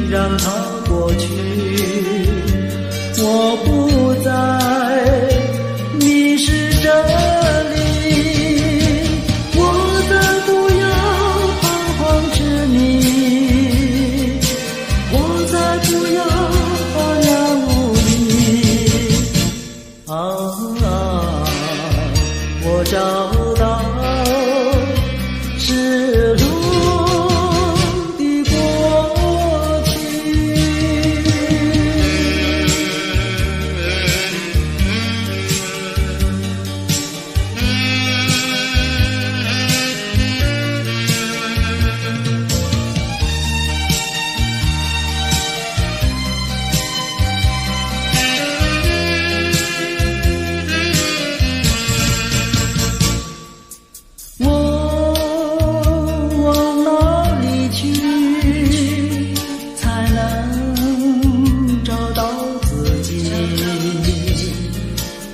让它过去，我不再迷失这里，我再不要彷徨执迷，我再不要茫然无依。我找到失落的过去。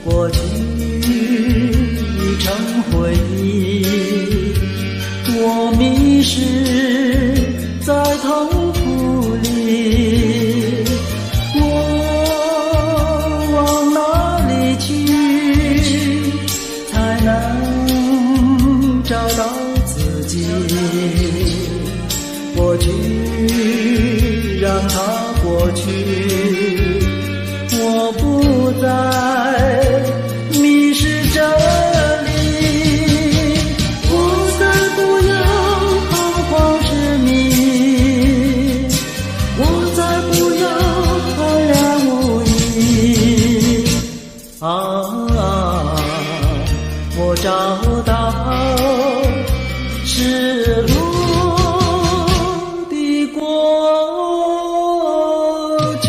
过去已成回忆，我迷失在痛苦里，我往哪里去才能找到自己？过去让它过去，我不再迷失这里，我再不要彷徨执迷，我再不要茫然无依。我找到失落的过去。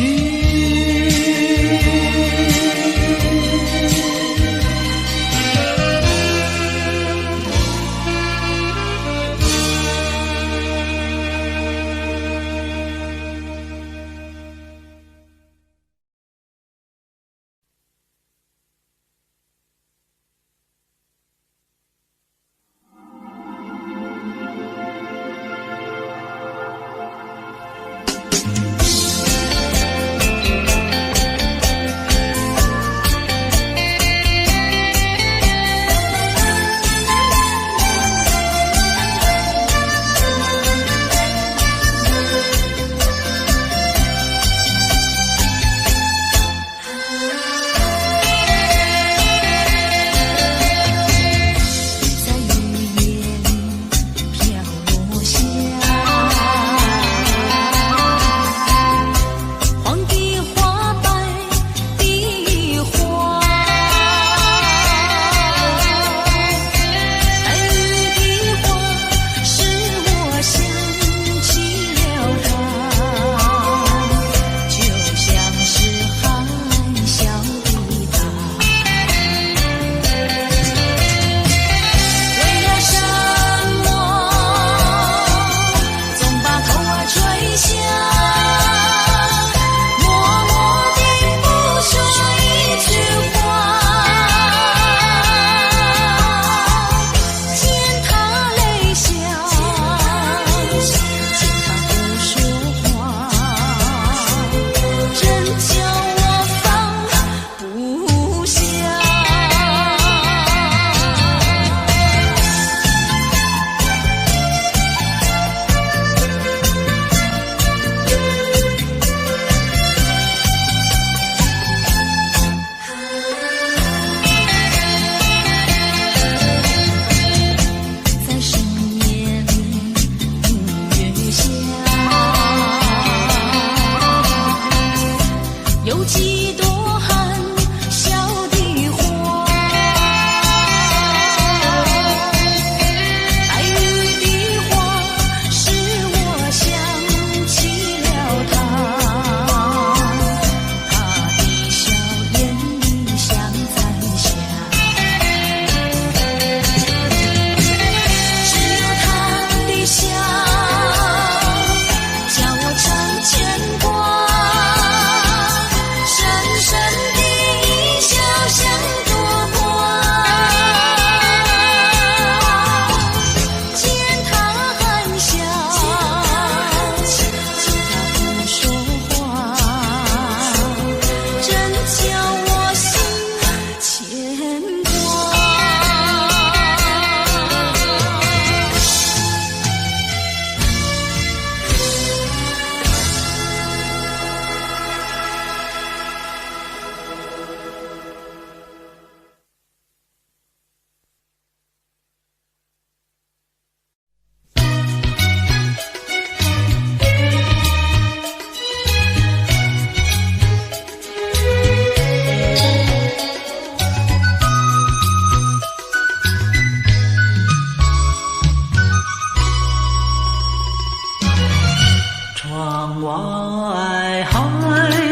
窗外海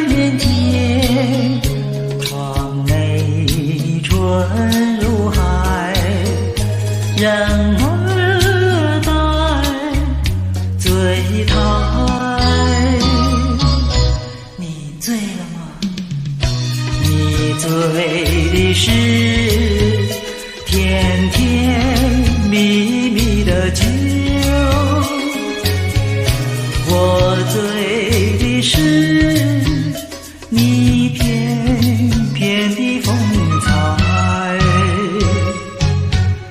面见，窗内春如海，人儿待醉态。你醉了吗？你醉的是甜甜蜜蜜的酒，我醉的是你翩翩的风采，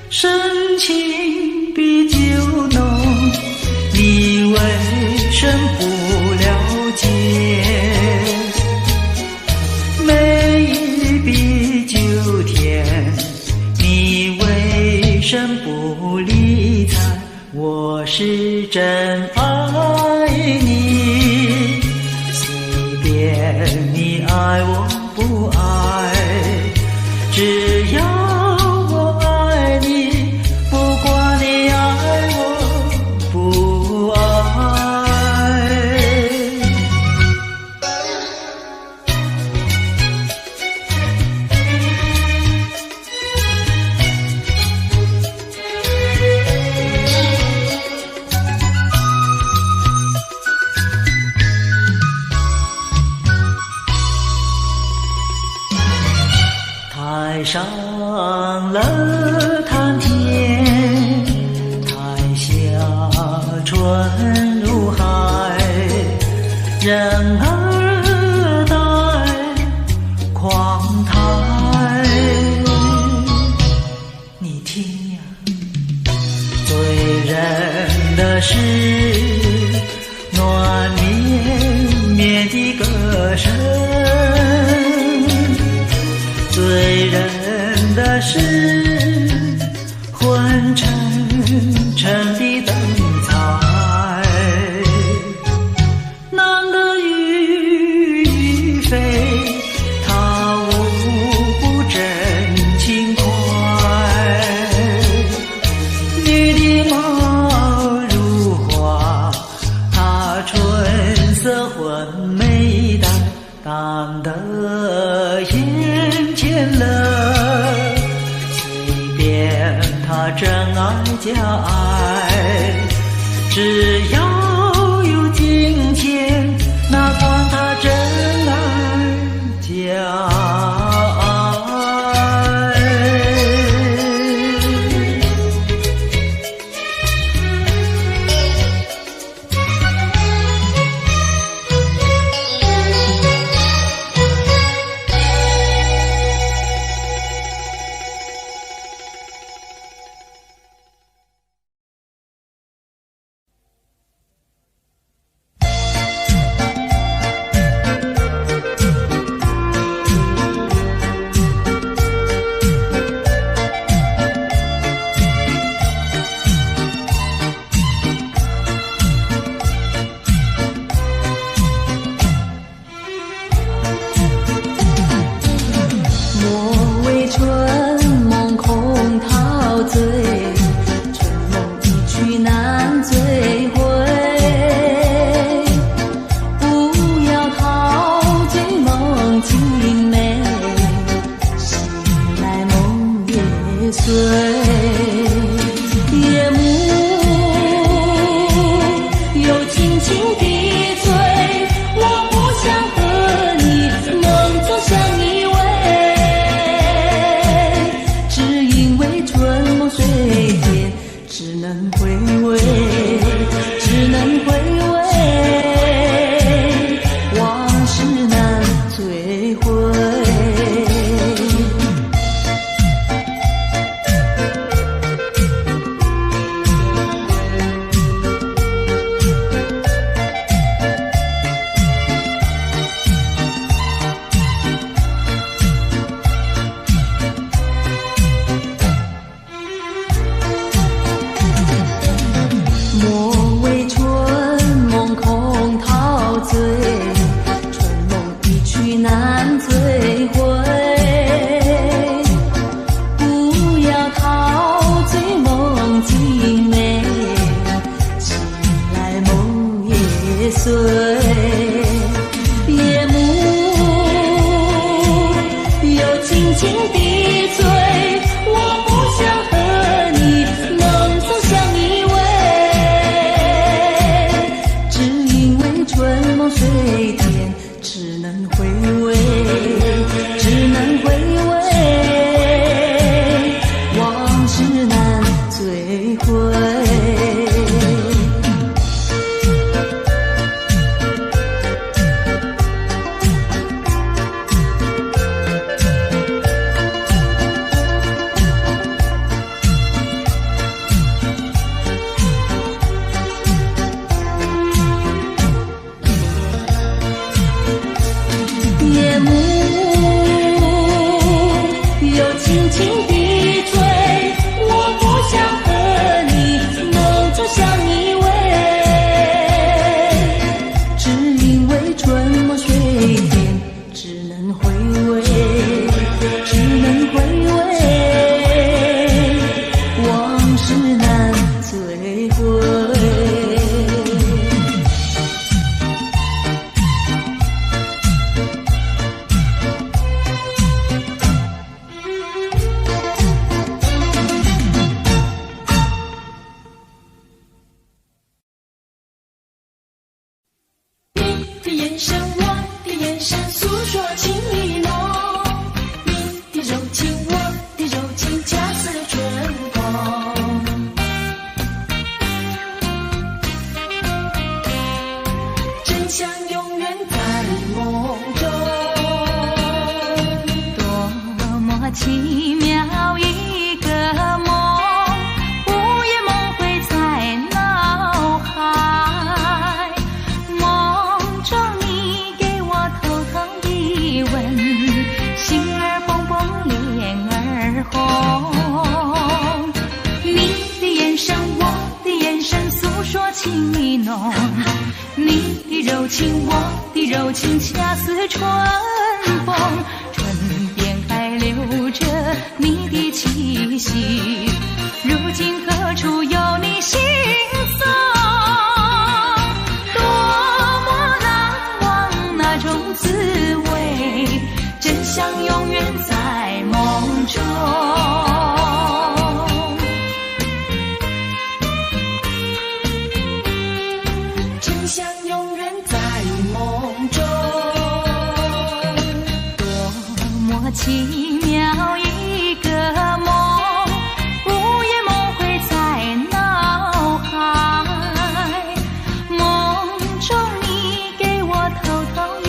深情比酒浓，你为什不了解？美意比酒甜，你为什不理睬？我是真爱你，随便你爱我不爱，只要我爱你，不管你爱我不爱。台上了谈天，台下春如海，人儿待狂态。你听呀，醉人的是暖绵绵的歌声，醉人的是昏沉沉的灯彩，男的欲飞，他无不真情怀，女的貌如花，她春色昏美淡，淡得眼前了，随便他真爱假爱，只要有金钱，哪管他真爱假爱。碎，夜幕又轻轻地醉，我不想和你能走向依偎，只因为春梦水天，只能回味，只能回味，往事难追回。夜幕又轻轻地追，我不想和你能走向依偎，只因为春梦水天，只能回味，只能回味，往事难追回。眼神，我的眼神诉说情意浓，你的柔情，我的柔情恰似春风，真相永远在梦中，多么奇妙一个梦，午夜梦回在脑海，梦中你给我偷偷一吻，心儿蹦蹦脸儿红，你的眼神我的眼神诉说情意浓，你的柔情我的柔情恰似春风，唇边还留着你的气息，如今何处有你行踪，多么难忘那种滋味，真相永远在梦中，真相永远在梦中，多么奇妙一个梦，午夜梦回在脑海，梦中你给我偷偷一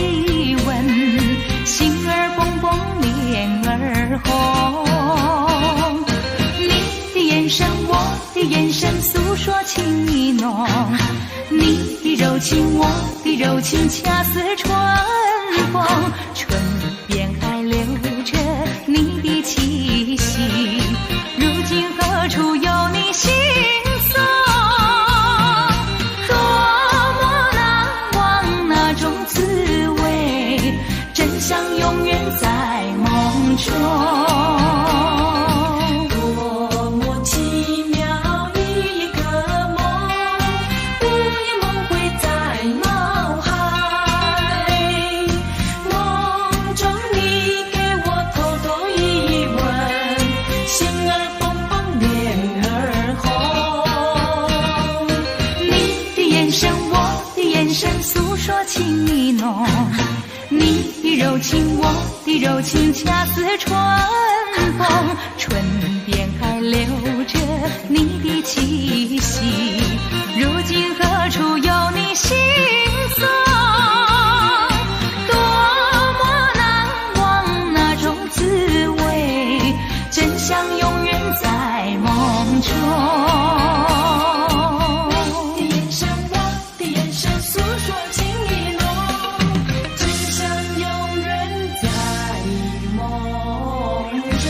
吻，心儿蹦蹦脸儿红，你的眼神我的眼神诉说情意浓，你的柔情我的柔情恰似春风，唇边还留着你的气息，如今何处有你行踪，多么难忘那种滋味，真相永远在梦中，多么奇妙一个梦，午夜梦回在脑海，梦中你给我偷偷一吻，心儿蹦蹦脸儿红，你的眼神我的眼神诉说情意浓，你的柔情我的柔情恰似春风，唇边还留着你的气息，如今何处有你行踪，多么难忘那种滋味，真相永远在梦中，你的眼神，我的眼神诉说情意浓，真相永远在梦中。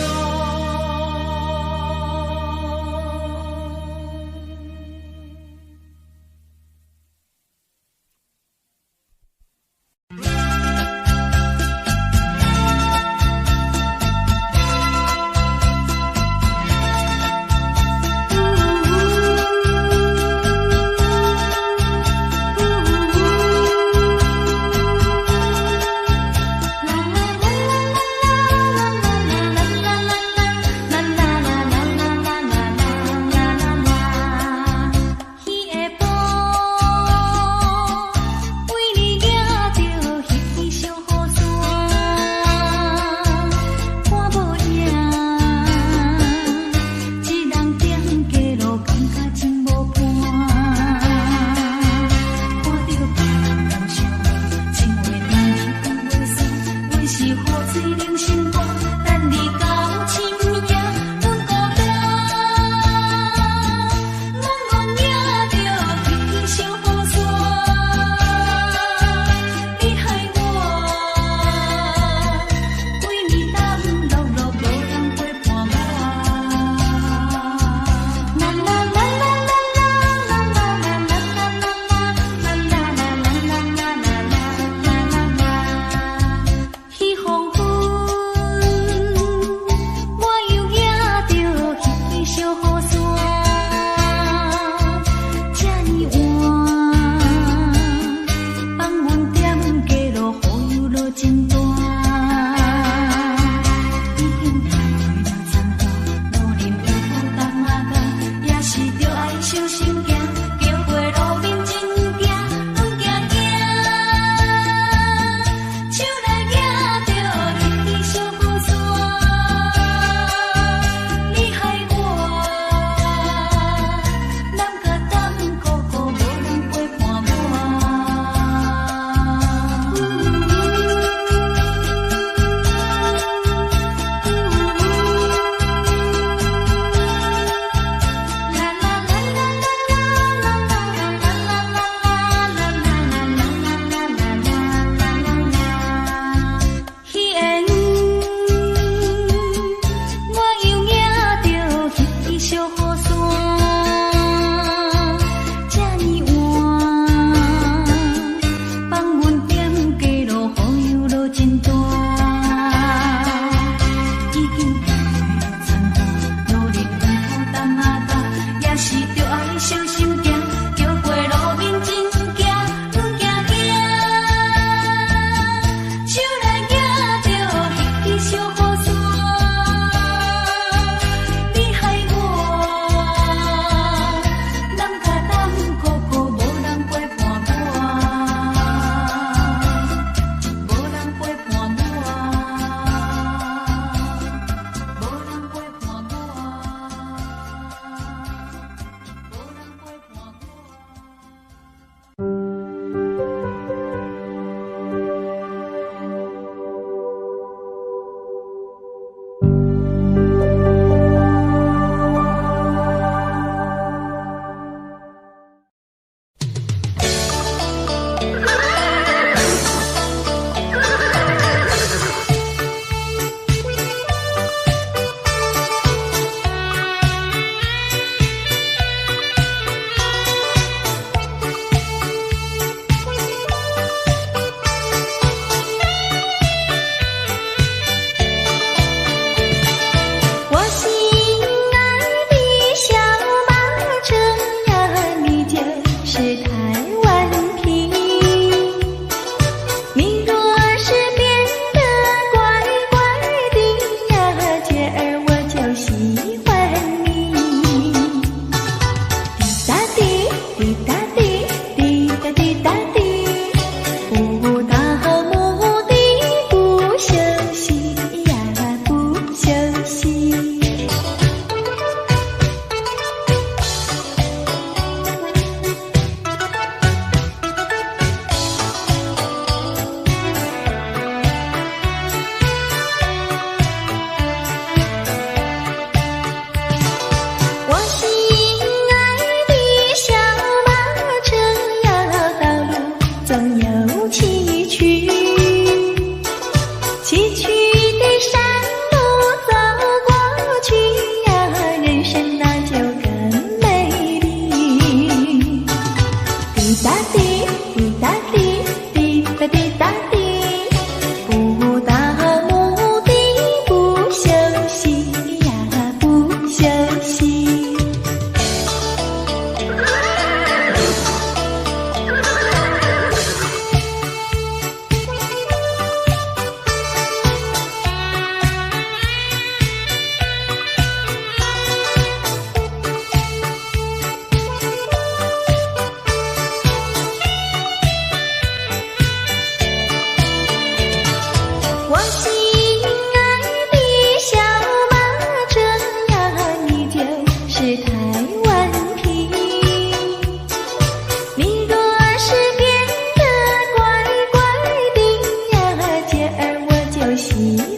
喜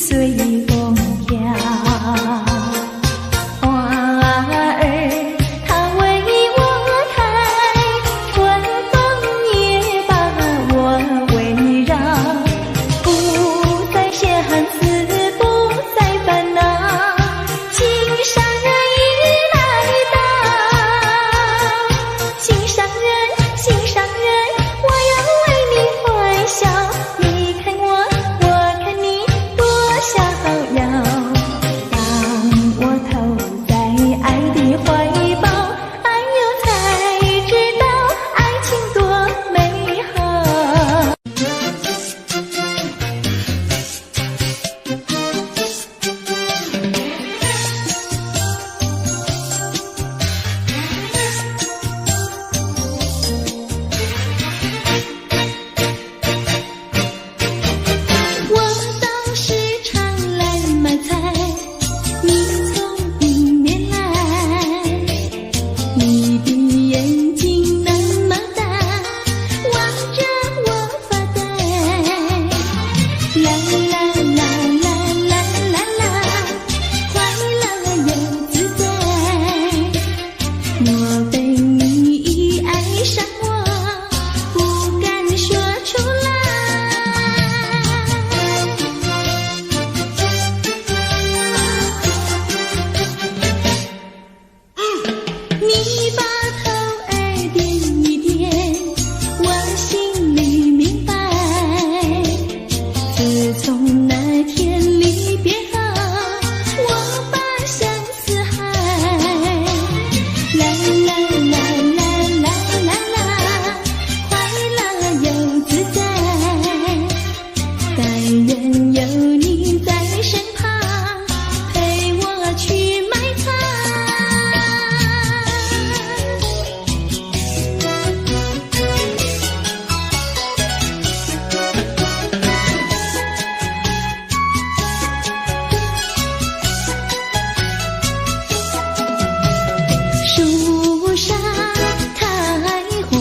随风飘。花儿它为我开，春风也把我围绕，不再相思，不再烦恼，心上人已来到，心上人，心上人，我要为你欢笑，你看我，我看你，多逍遥。当我投在爱的怀抱，哎呦才知道爱情多美好。我当时常来买菜，你从迎面来，你的眼睛那么大，望着我发呆。啦啦啦啦啦啦啦，快乐又自在。莫非你已爱上我，不敢说出来？你把头儿点一点，我心里明白。自从那天离别后，我把相思害。啦啦啦啦啦啦啦，快乐又自在。但愿有你在身旁，陪我去买菜。树上开花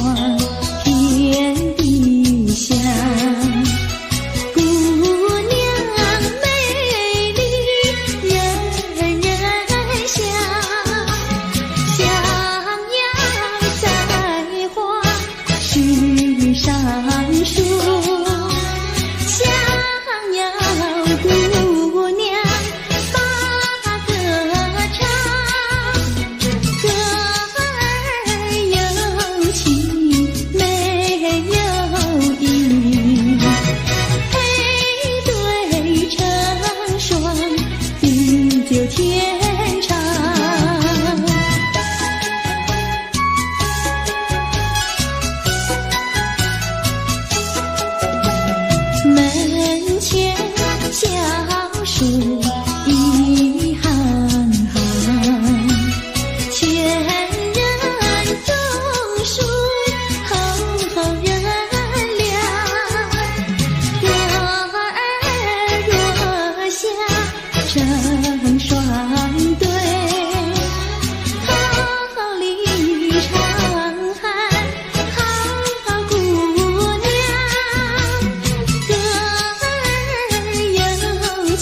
遍地香，姑娘美丽人人香，想要栽花须上树，想要姑娘把歌唱。歌儿有情没有意，配对成双，地久天长。门前小树一行行，前人种树，后人凉。歌儿若下成双对，好里长喊好姑娘。歌儿有情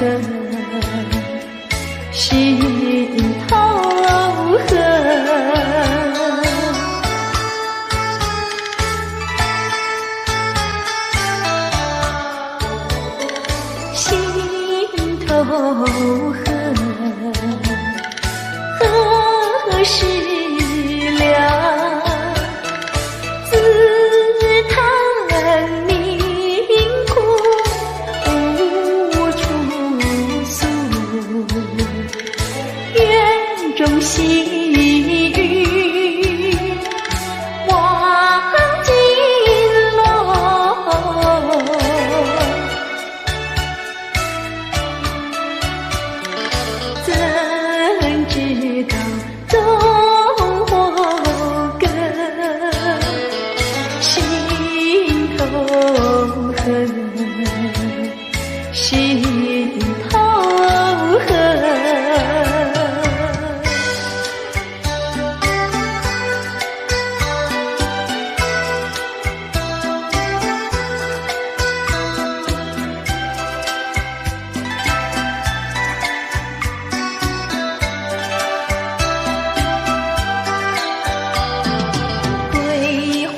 恨，心头恨。恨，何时了？自叹命苦无处诉，院中细雨望金楼。怎知道种祸根，心头恨，心头恨。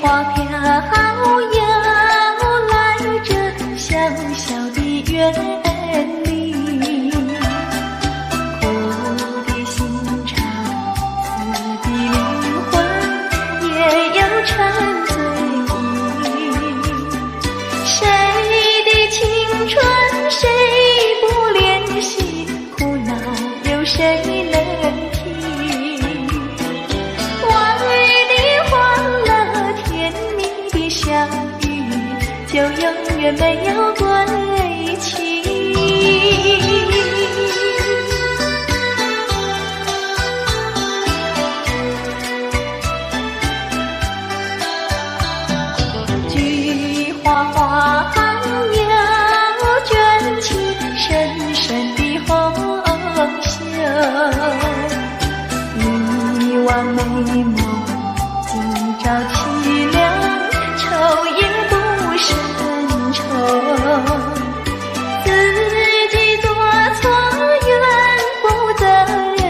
花飘摇来这小小的园里，苦的心肠，死的灵魂也有沉醉。谁的青春谁不怜惜，苦恼有谁能听？相遇就永远没有归期。菊花花鸟卷起深深的红袖，一弯美眸今朝凄凉，愁也不胜愁，自己做错怨不责任，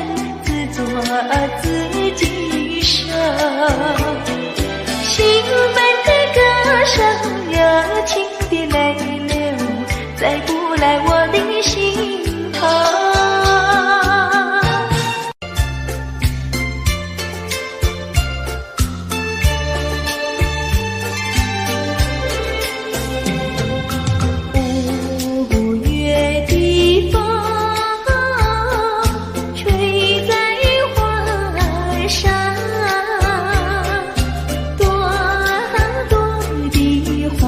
自作自己受。兴奋的歌声，热情的泪流，再不来我的心头。花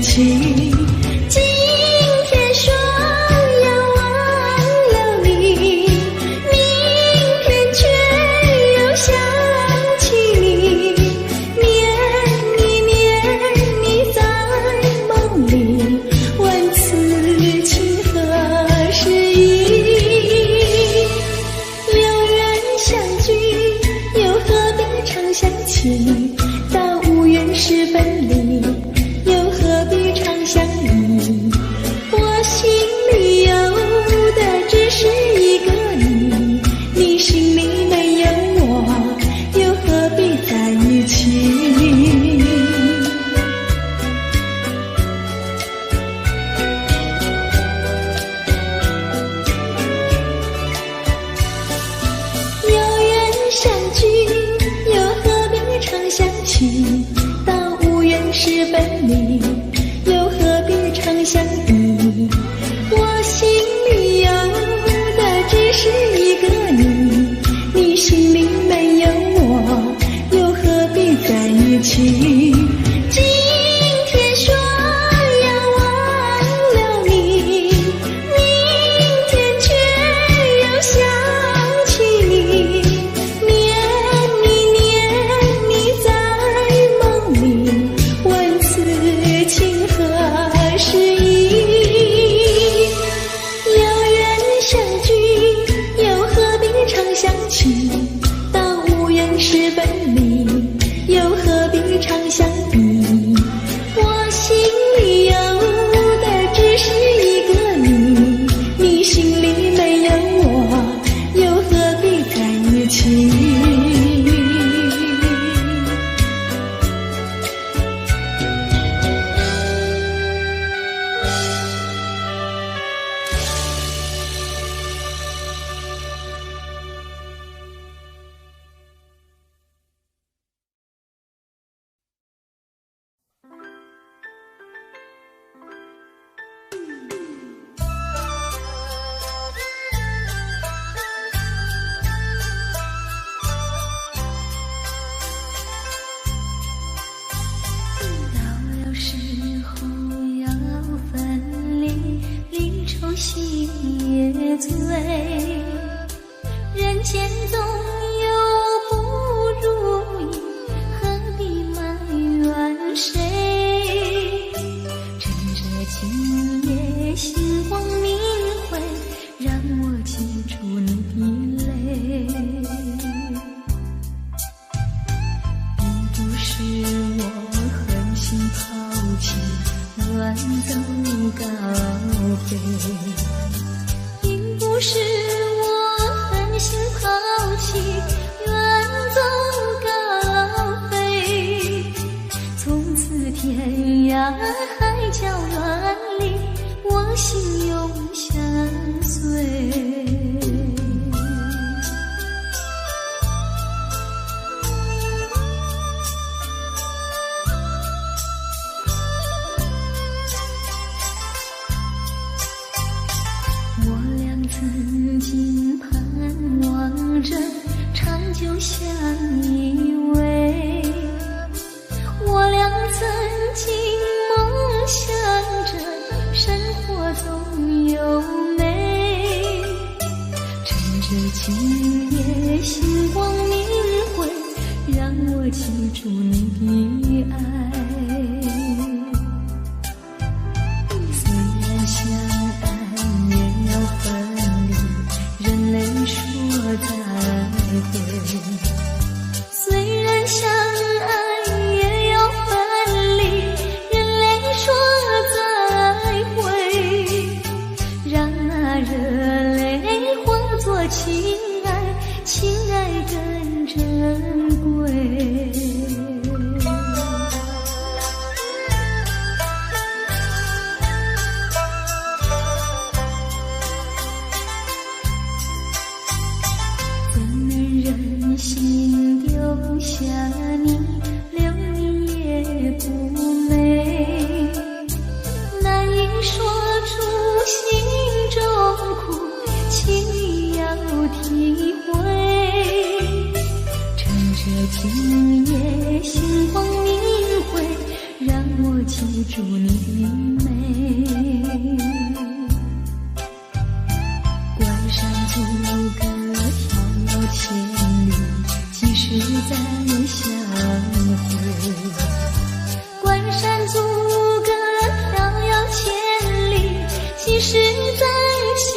情。今天说要忘了你，明天却又想起你，念你在梦里，问此情何时已？有缘相聚，又何必常相期？到无缘时分离，又何必常相依？我心里有的只是一个你，你心里没有我，又何必在一起？有缘相聚，又何必常相期？到无缘时分离，又何必常相依？我心里有的只是一个你，你心里没有我，又何必在一起？今天说要忘了你，明天却又想起你，念你在梦里，问此情何时已？有缘相聚，又何必常相期？到无缘时分离，又何必常相依？我心里有的只是一个你，你心里没有我，又何必在一起？到了时候要分离，离愁心也醉，人间总有不如意，何必埋怨谁？趁着今夜星光明辉，让我记住你的泪。并不是我狠心抛弃，远走高飞，并不是我狠心抛弃，远走高飞。从此天涯海角远离，我心永相随。我俩曾经盼望着长久相依偎，我俩曾经梦想着生活总有美。趁着今夜星光明辉，让我记住你的爱。虽然相爱也要分离，人类说再会。虽然相爱也要分离，人类说再会。让那热泪化作情爱，情爱更珍贵。记住你的美。关山阻隔迢遥千里，几时再相会？关山阻隔迢遥千里，几时再相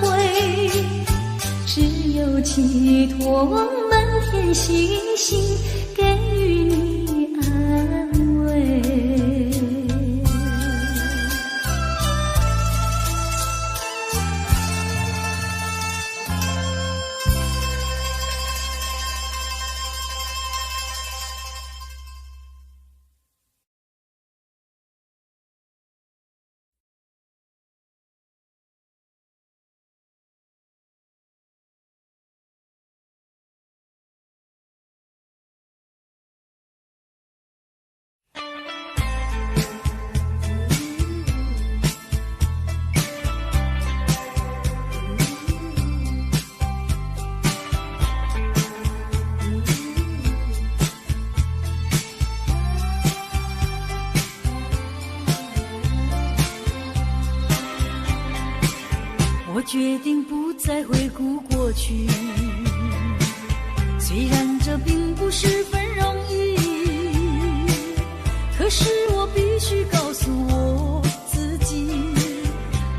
会？只有寄托满天星星，给予你安慰。我决定不再回顾过去，虽然这并不十分容易，可是我必须告诉我自己，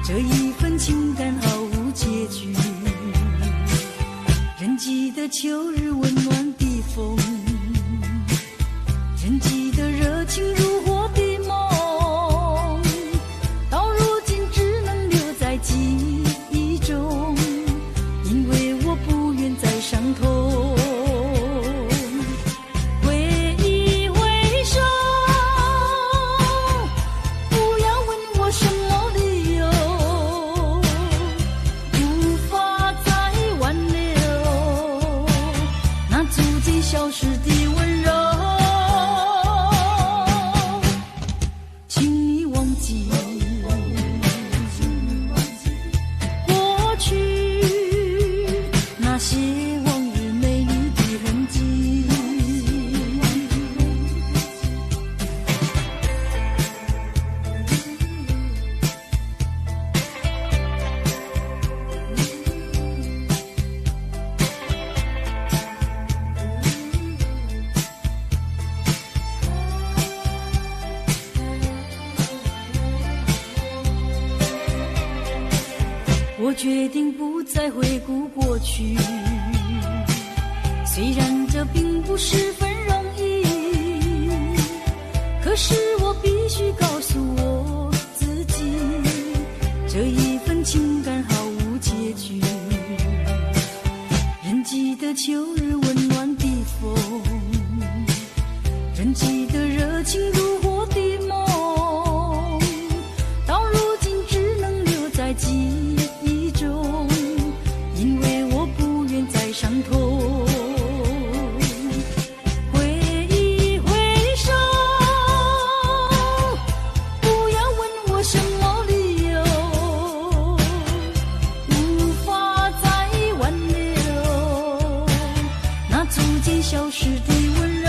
这一份情感毫无结局。人记得秋日温暖的风，人记得热情如火的梦，到如今只能留在记忆中，因为我不愿再伤痛。挥一挥手，不要问我什么理由，无法再挽留那逐渐消失的温柔。请你忘记过去那些往日美丽的痕迹。我决定不再回顾过去，虽然这并不十分容易，可是我必须告诉我自己，这一份情感毫无结局。人记得秋日温暖的风，人记得热情如火的梦，到如今只能留在记忆中，因为我不愿再伤痛。挥一挥手，不要问我什么理由，无法再挽留那逐渐消失的温柔。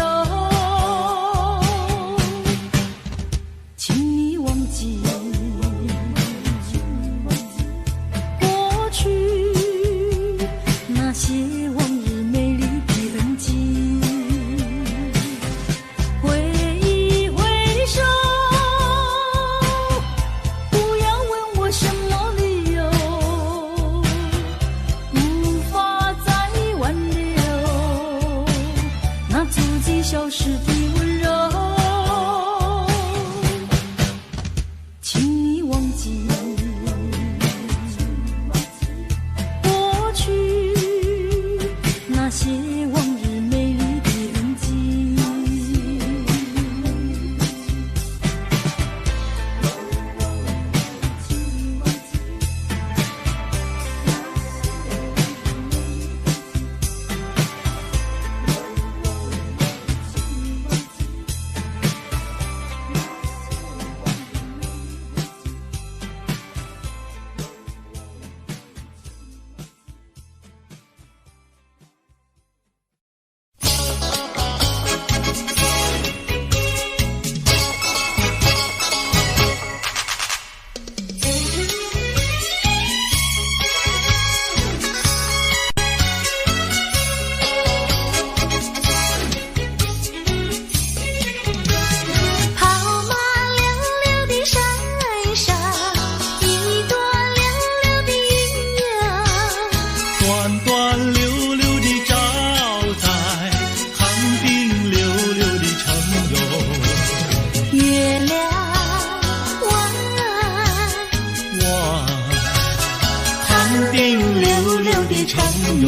长游。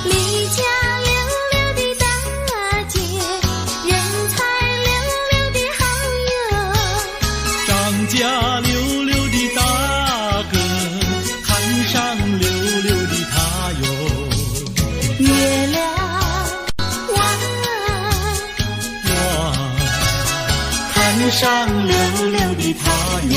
离家溜溜的大姐，人才溜溜的好友。张家溜溜的大哥，看上溜溜的他哟。月亮弯，看上溜溜的他哟。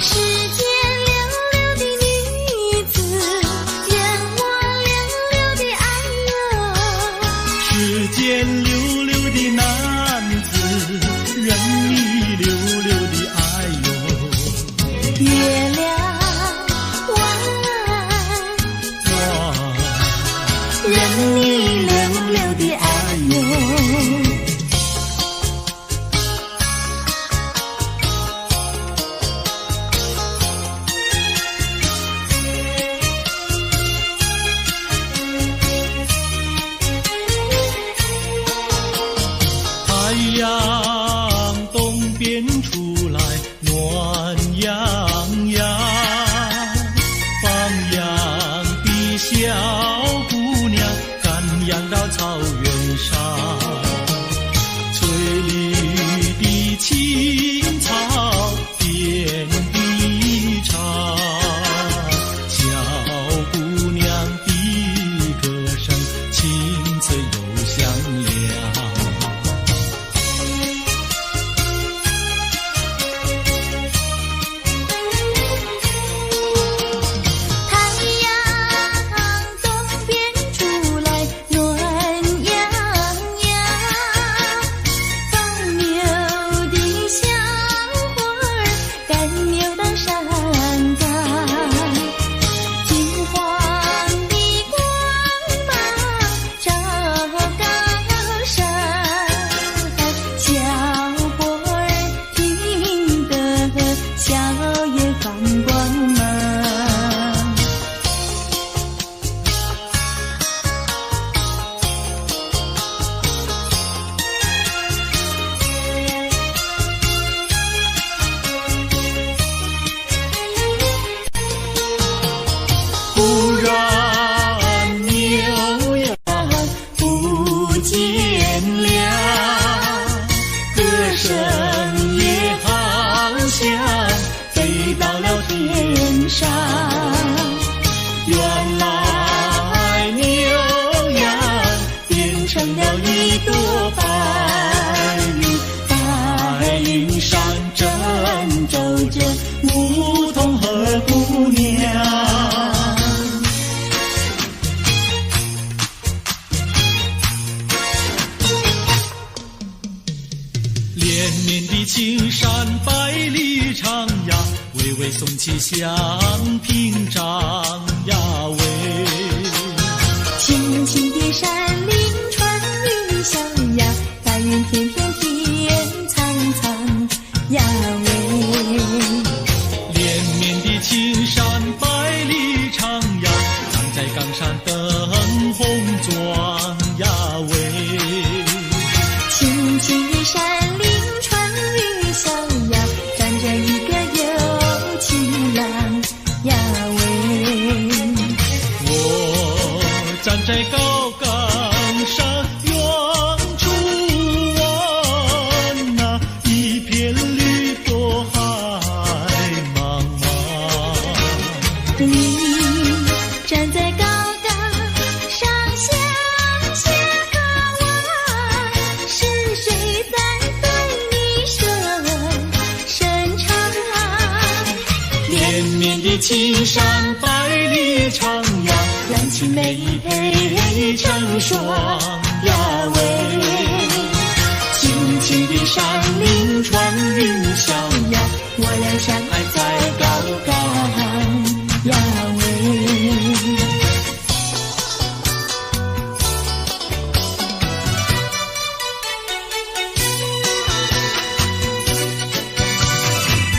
世间溜溜的女子，任我溜溜的爱哟。世间溜溜的男子，任你溜溜的爱哟。月亮弯，任你溜溜的爱哟。太阳东边出来暖洋洋，放羊的小姑娘赶羊到草原上，翠绿的青草遍地长，小姑娘的歌声清脆又响亮。忽然牛羊不见了，歌声也好像飞到了天上。原来牛羊变成了一朵白云，白云上珍走着牧童和姑娘。连绵的青山百里长呀，巍巍耸起像屏障呀喂。青青的山林穿云霄呀，白云片片天苍苍呀喂。连绵的青山百里长呀，站在岗上灯红妆呀喂。青青的山林穿云霄呀，站着一个有情郎呀喂。我站在高岗上远处望那一片绿波海茫茫。你站在高岗上向下望，是谁在对你深长？连绵的青山百里长呀，蓝青梅配成双呀喂。轻的山林穿云逍遥，我俩相爱在高岗呀喂。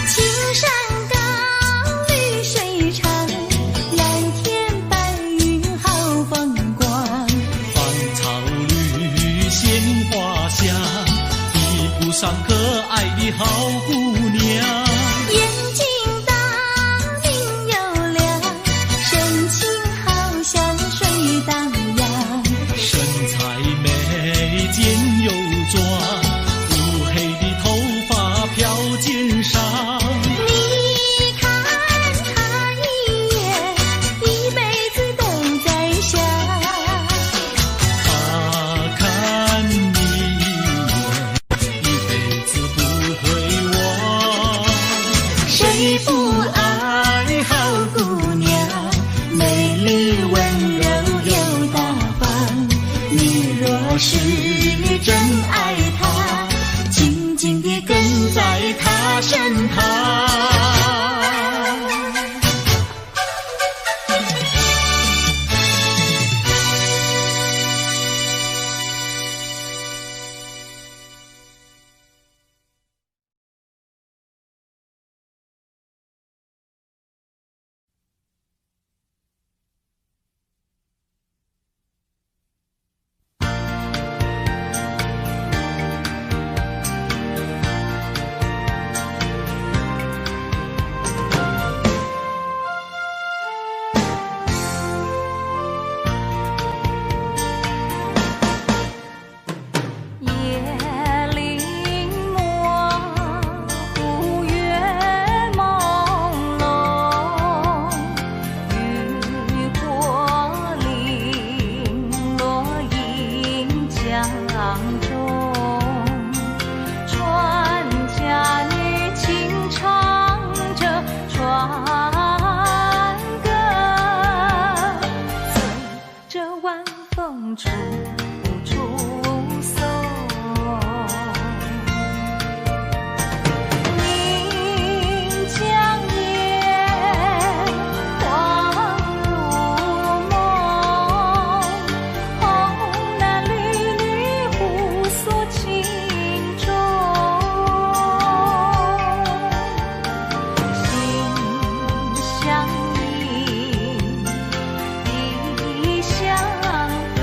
青山高，绿水长，蓝天白云好风光。芳草绿，鲜花香，地谱上可爱的好姑娘。眼睛大，明又亮，神情好像水荡漾。身材美，肩又壮，乌黑的头发飘肩上。你看他一眼，一辈子都在想。他看你一眼，一辈子不会忘。谁不爱好姑娘？美丽温柔又大方。你若是真爱她，紧紧地跟在她身旁。夜临模糊，月朦胧，雨过零落映江中。船家女轻唱着船歌，随着晚风处处送。岷江夜，恍如梦，红男绿女互诉情衷。心相印，意相通。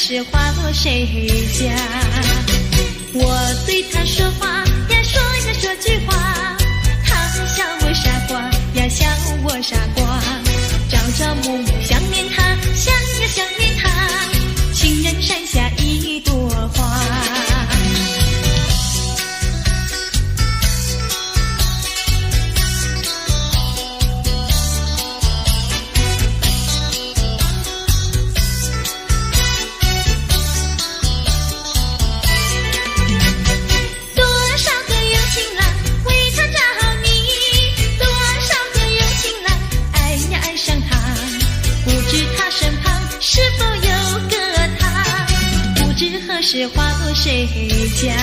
是花落谁家？我对他说话呀，说呀说句话，他笑我傻瓜呀，笑我傻瓜。朝朝暮暮想念他，想呀想念他，情人山下一朵花。是花落谁家？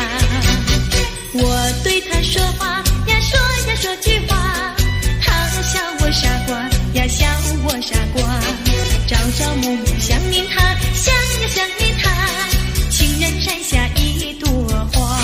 我对他说话呀，说呀说句话，他笑我傻瓜呀，笑我傻瓜。朝朝暮暮想念他，想呀想念他，情人山下一朵花。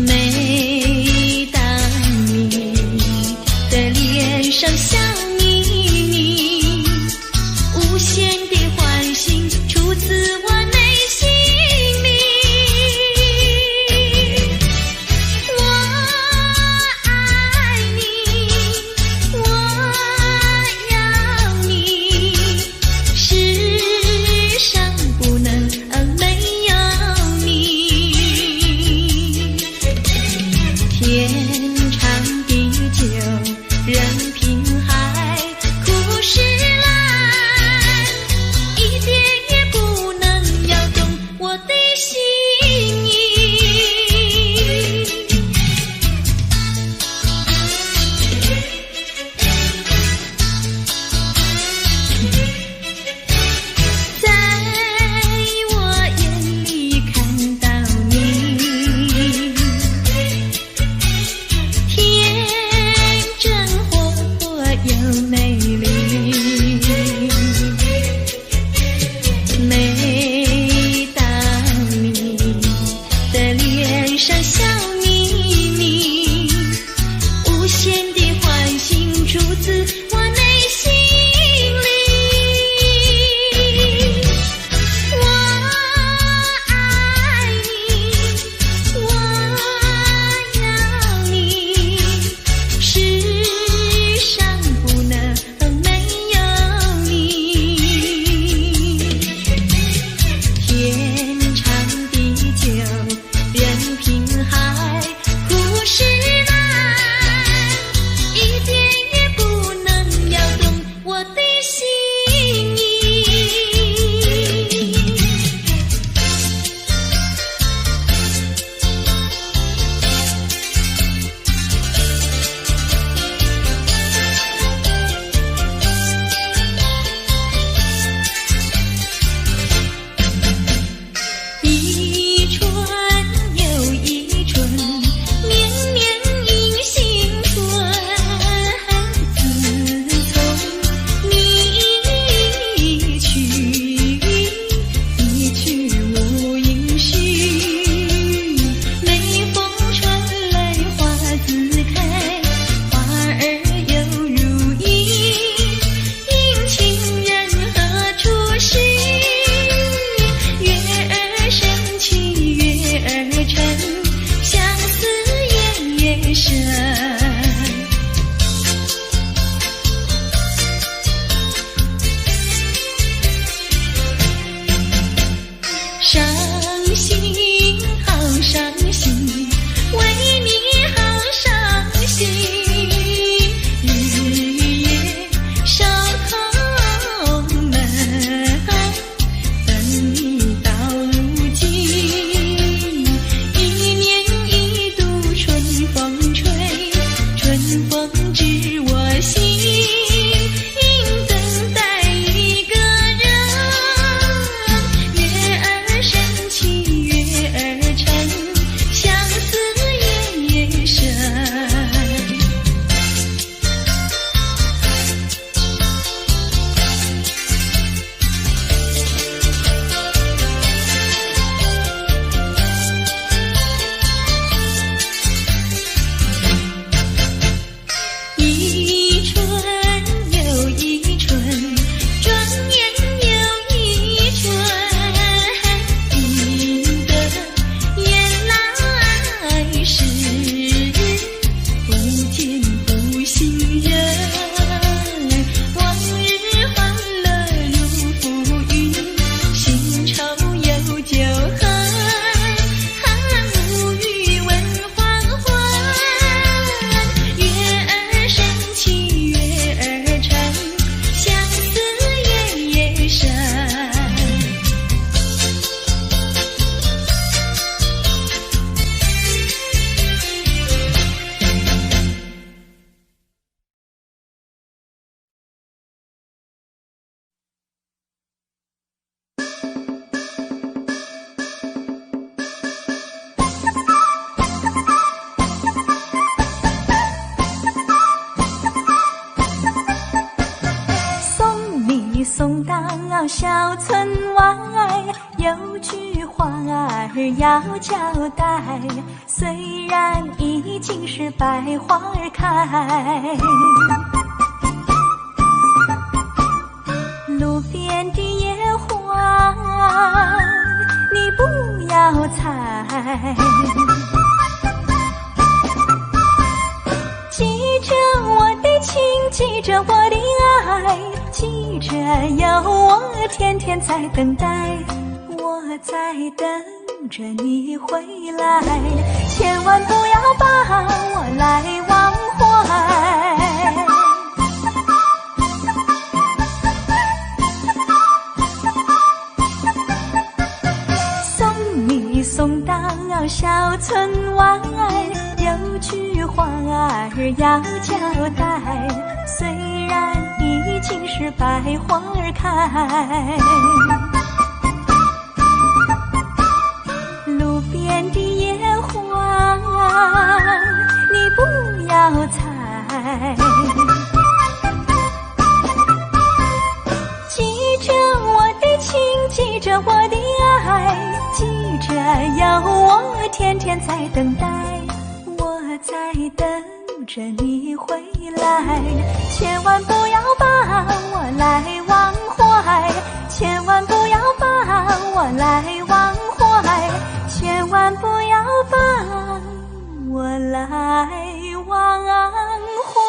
美到小村外，有句话儿要交代，虽然已经是百花儿开，路边的野花你不要采，记着我的情，记着我的爱，记着有我天天在等待，我在等着你回来，千万不要把我来忘怀。送你送到小村外，有句话儿要交代，虽然已经是百花儿开，路边的野花你不要采，记着我的情，记着我的爱，记着有我天天在等待，我在等着你回来，千万不要把我来忘怀，千万不要把我来忘怀，千万不要把我来忘怀。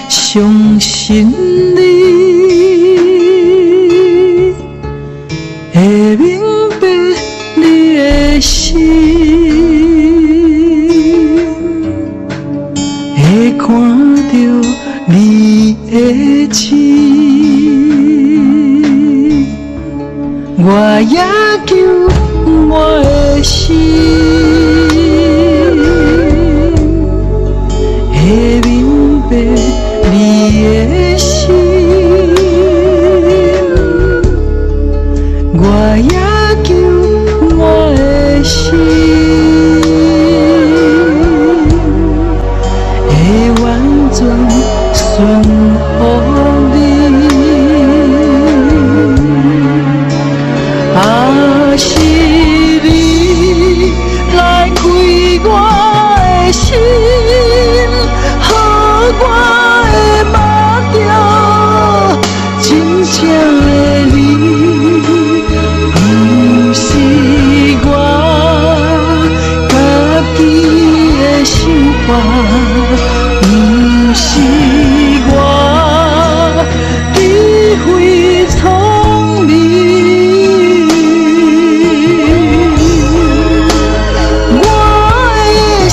相信你会明白你的心，会看到你的情，我也求我的心会明白你的心，我也求我的心会完全顺服你，啊是你来开我的心，予我真正的你，不是我家己的想法，不是我智慧聪明，我的心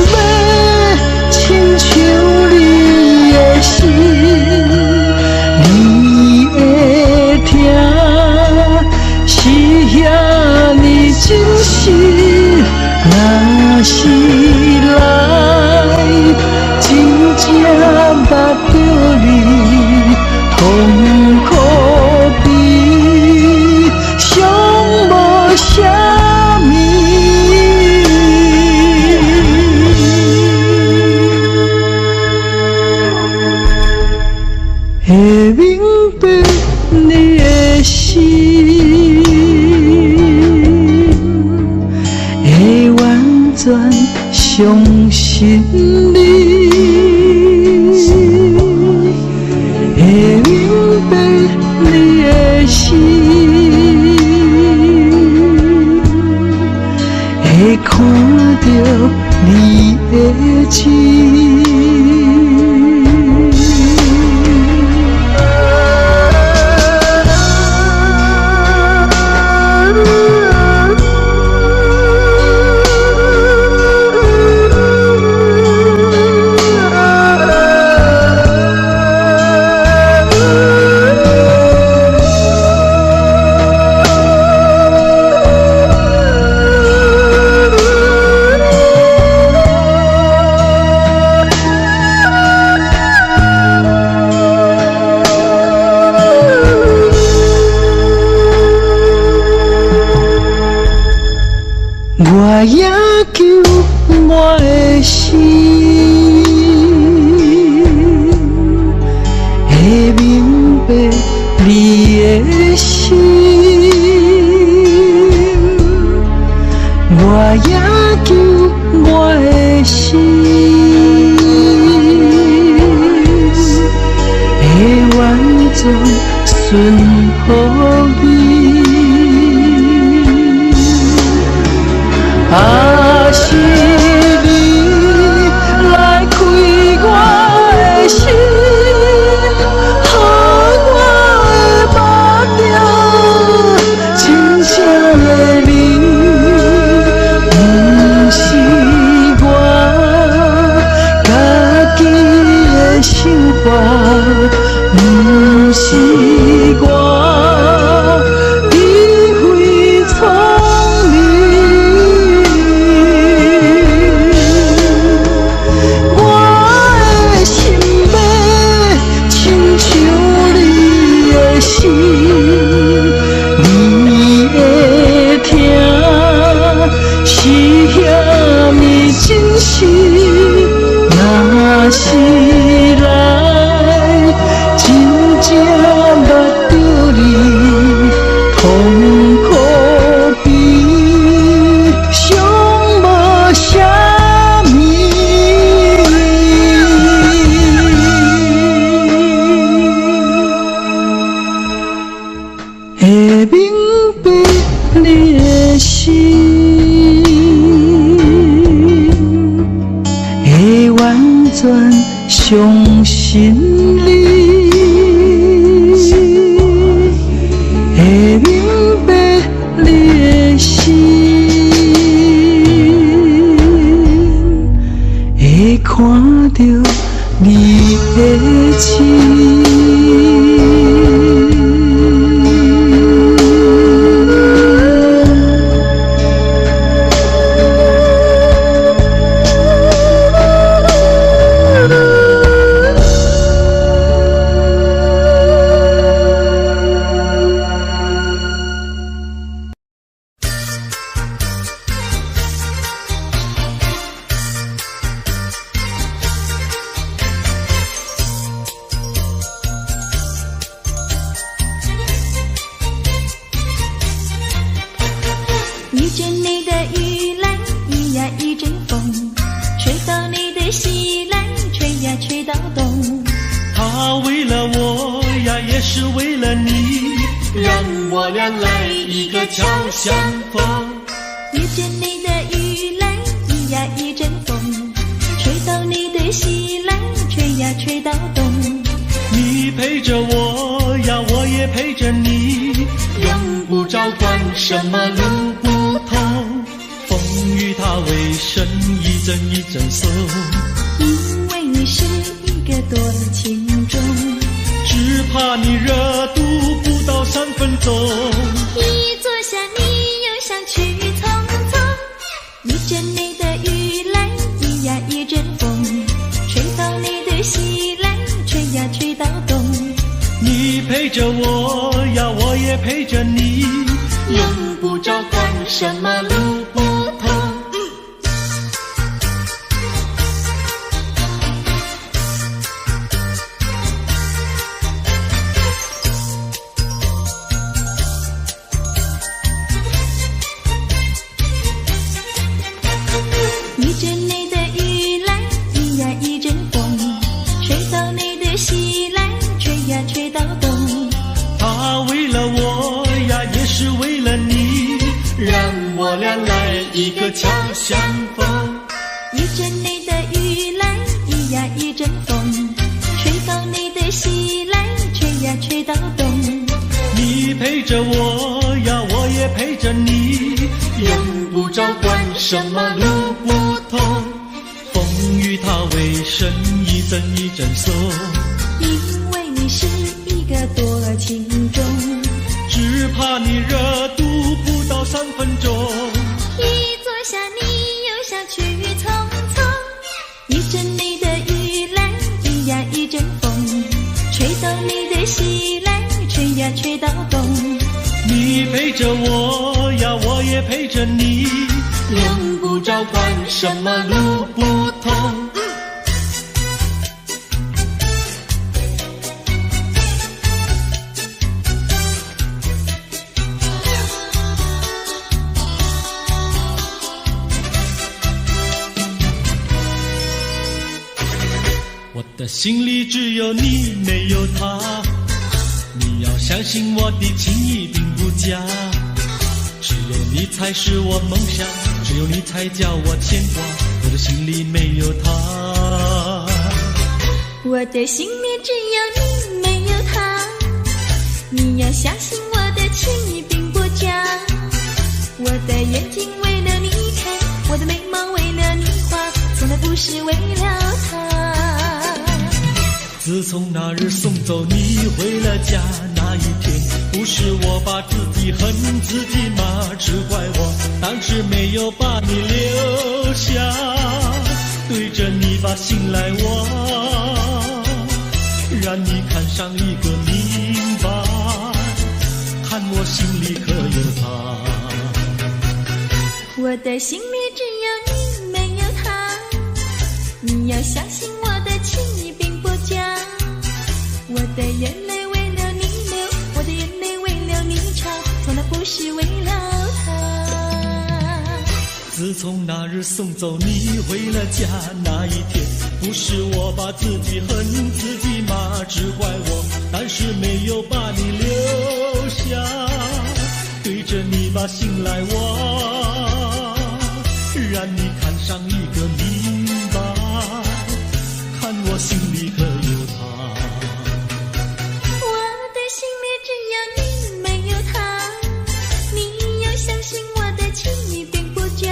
要亲像你的心。若是来相信你，会明白你的心，会看到你的情。我也求我的心，会明白你的心。我也求我的心，会完全顺服你。啊，是你来开我的心，予我的目睭真正的你，不是我家己的想法，不是我。若是来真正捌着你，痛苦比上无啥物。会明白你的心，会完全相信你，会明白你的心，会看到你的情。遇见你的雨来，雨呀一阵风，吹到你的西来，吹呀吹到东。他为了我呀，也是为了你，让我俩来一个交相逢。遇见你的雨来，雨呀一阵风，吹到你的西来，吹呀吹到东。你陪着我呀，我也陪着你，用不着管什么路不同。风雨它为什一阵一阵送？因为你是一个多情种，只怕你热度不到3分钟。一坐下你又想去匆匆。遇见你的雨来，雨呀一阵风，吹到你的西来，吹呀吹到东。你陪着我呀，我也陪着你，用不着管什么路不同。遇见你的一阵风，吹到你的西来，吹呀吹到东。你陪着我呀，我也陪着你，用不着管什么路不同。风雨它为什一阵一阵送？因为你是一个多情种，只怕你热度不到3分钟。一坐下你又想去匆匆，一阵你的雨来，一呀一阵风，吹到你的西来，吹呀吹到东。你陪着我呀，我也陪着你，用不着管什么路不同。我的心里只有你，没有他。你要相信我的情谊并不假，只有你才是我梦想，只有你才叫我牵挂。我的心里没有他，我的心里只有你，没有他。你要相信我的情谊并不假，我的眼睛为了你开，我的眉毛为了你画，从来不是为了他。自从那日送走你回了家那一天，不是我把自己恨自己吗？只怪我当时没有把你留下，对着你把心来挖，让你看上一个明白，看我心里可有他。我的心里只有你，没有他。你要相信我的情谊并不假，我的眼泪为了你流，我的眼泪为了你擦，从来不是为了他。自从那日送走你回了家那一天，不是我把自己恨自己吗？只怪我当时没有把你留下，对着你把心来挖，让你看上一个明白，看我心里可有他。我的心里只有你，没有他。你要相信我的情谊并不假，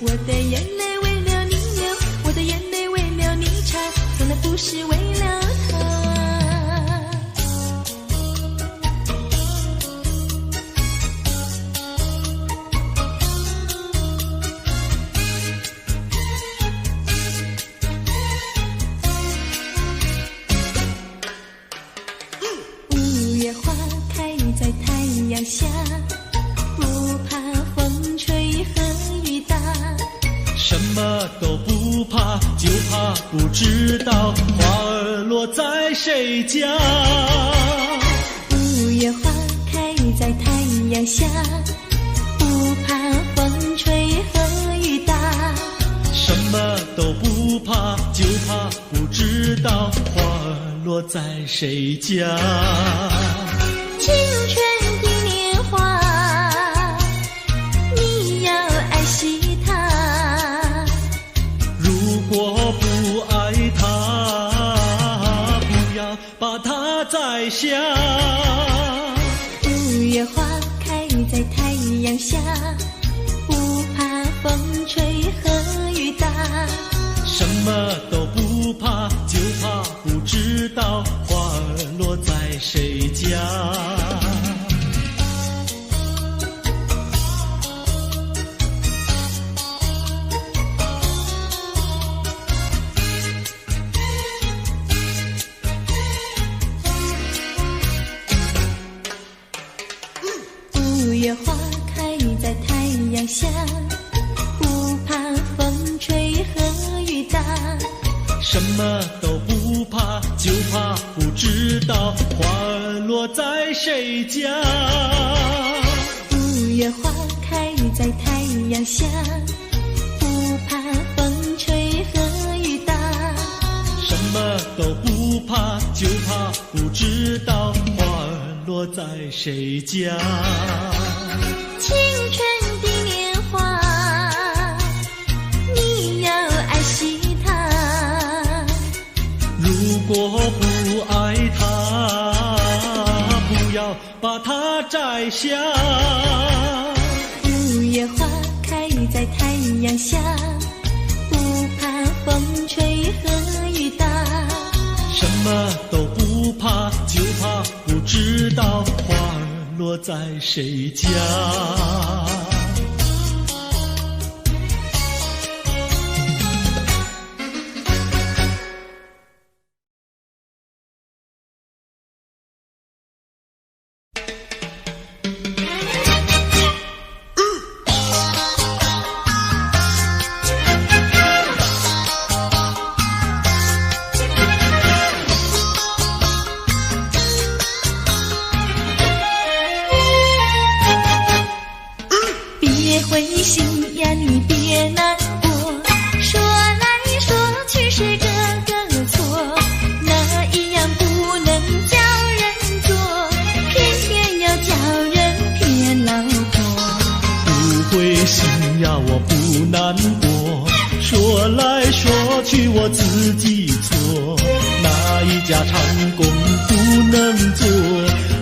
我的眼泪为了你流，我的眼泪为了你擦，从来不是为了他。五月花开在太阳下，不怕风吹和雨打，什么都不怕，就怕不知道花儿落在谁家。五月花开在太阳下，不怕风吹和雨打，什么都不怕，就怕不知道花儿落在谁家。青春的年华，你要爱惜它。如果不爱它，不要把它摘下。五月花开在太阳下，不怕风吹和雨打，什么都不怕，就怕不知道花儿落在谁家。五月花开在太阳下，不怕风吹和雨打，什么都不怕，就怕不知道花儿落在谁家。五月花开在太阳下，不怕风吹和雨打，什么都不怕，就怕不知道花儿落在谁家。青春的年华，你要爱惜它。果不爱它，不要把它摘下。五月花开在太阳下，不怕风吹和雨打。什么都不怕，就怕不知道花儿落在谁家。别灰心呀，你别难过，说来说去是个个错，哪一样不能叫人做，偏偏要叫人骗老婆。不灰心呀，我不难过，说来说去我自己错，哪一家长工不能做，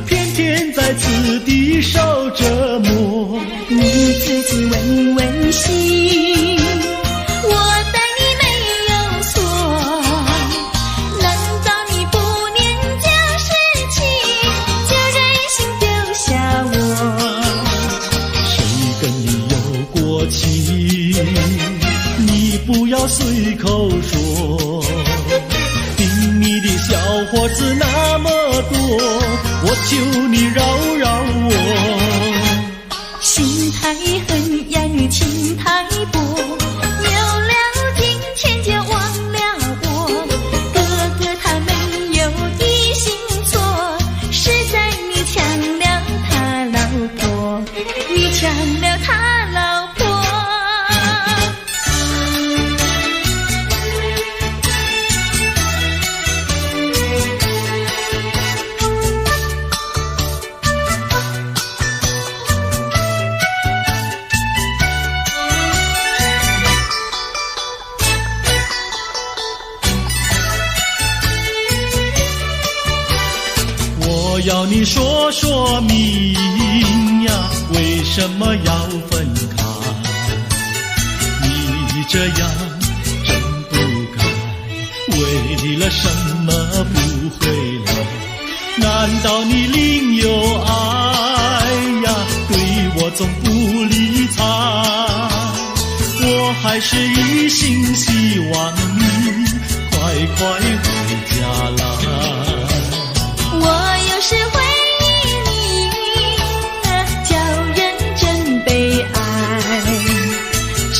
偏偏在此地受折磨。你自己问问心，我待你没有错，难道你不念旧事情，就任性丢下我？谁跟你有过情，你不要随口说，听你的小伙子那么多，我求你饶饶我。心太狠呀，你情太薄，有了金钱就忘了我。哥哥他没有一心错，是在你抢了他老婆，你抢了他老婆。我要你说说明呀，为什么要分开？你这样真不该，为了什么不回来？难道你另有爱呀？对我总不理睬，我还是一心希望你快快回家来。我有时回忆你，叫人真悲哀，只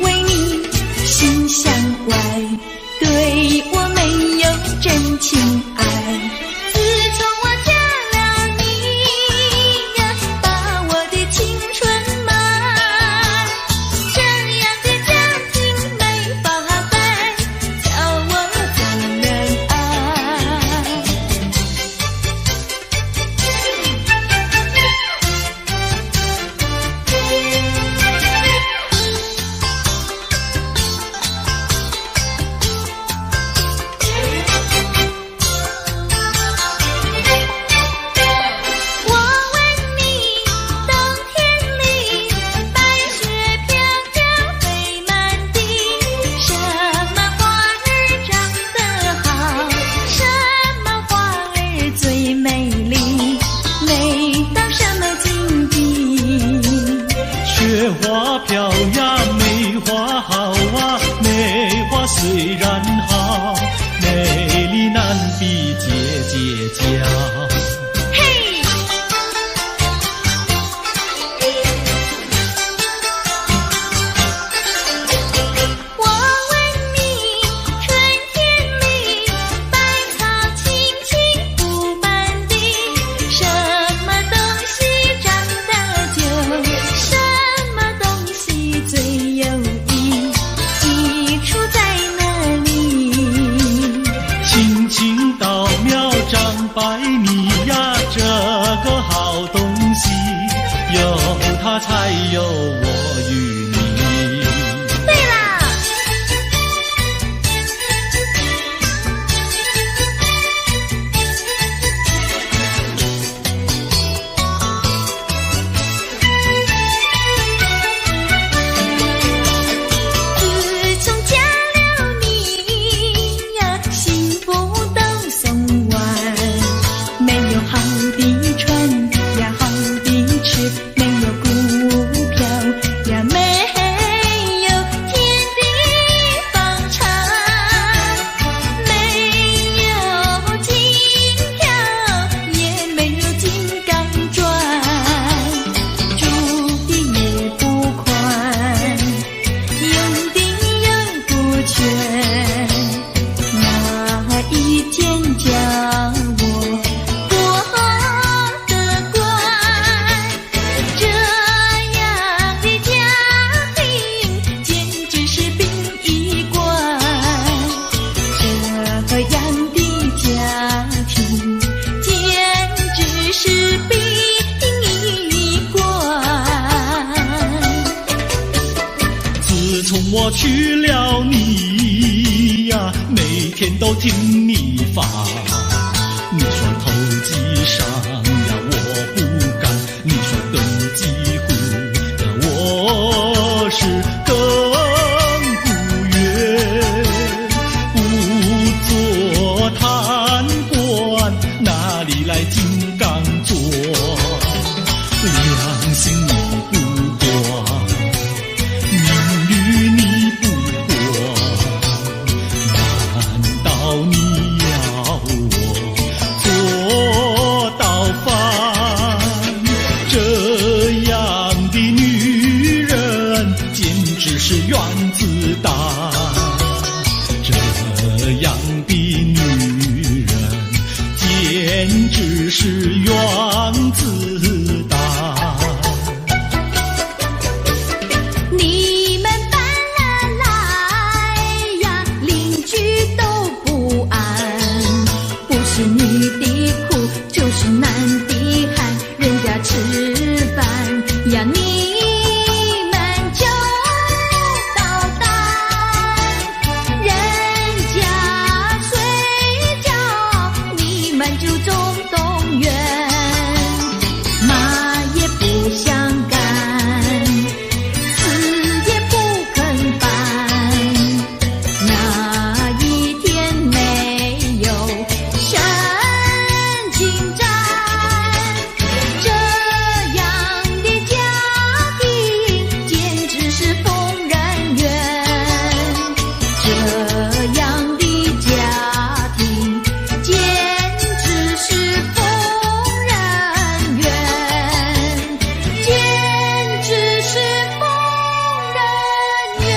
为你心向外，对我没有真情爱。自从我嫁了你呀，把我的青春卖，这样的家庭没法摆，叫我怎能爱？我问你，冬天里白雪飘飘飞满地，什么花儿长得好，什么花儿最美丽，美到什么境地？雪花飘呀，梅花好啊，梅花虽然好，美丽难比姐姐娇。嘿，我问你，春天里百草青青布满地，什么东西长得久，什么东西最有益，益处在哪里？青青稻苗长百米呀，这个好东西，有它才有我与你。对啦，去了你呀，每天都听你发。你说投机商呀，我不干；你说登记户呀，我是更不愿。不做贪官，哪里来金刚座？良心你不管，名誉你不管，难道你要我做到饭？这样的女人简直是原子弹，这样的女人简直是原子弹。你们搬了来呀，邻居都不安，不是女的苦，就是男的寒，人家吃饭呀，你们就捣蛋，人家睡觉，你们就总动员，骂也不想干，死也不肯办，哪一天没有神经战？这样的家庭简直是疯人院，这样的家庭简直是疯人院，简直是疯人院。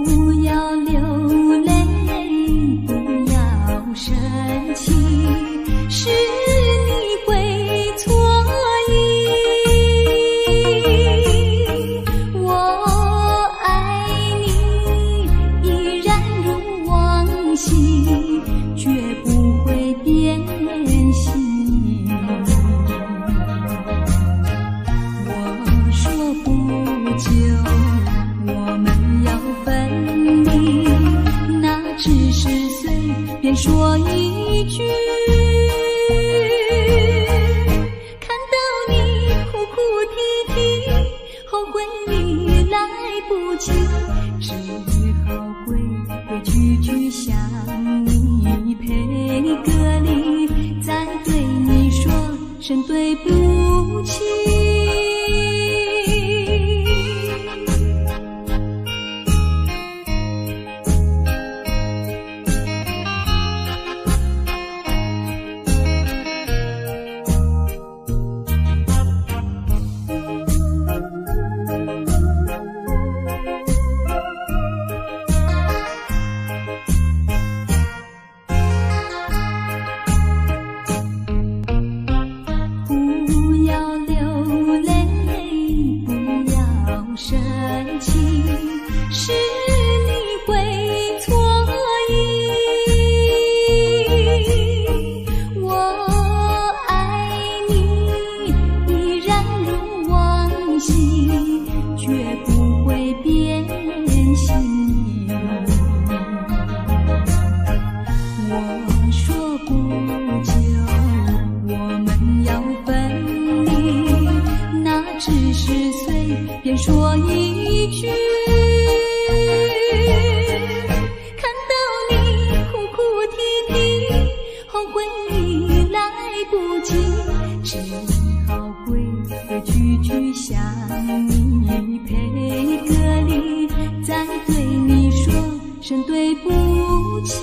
不要流泪，不要生气，是你会错意。我爱你，依然如往昔，绝不会变心。我说不久我们要分离，那只是随便说一句，看到你哭哭啼啼，后悔你来不及，只好规规矩矩向你赔个礼，再对你说声对不起。不要流泪，不要生气，是你会错意。我爱你，依然如往昔，绝不会变心。我说不久我们要分离，那只是随便说一句，看到你哭哭啼啼，后悔你来不及，只好规规矩矩向你赔个礼，再对你说声对不起。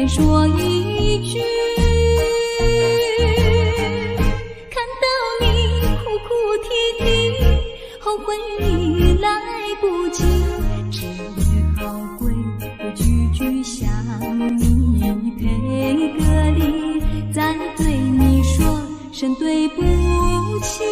先说一句，看到你哭哭啼啼，后悔已来不及，只好跪跪句句向你赔个礼，再对你说声对不起。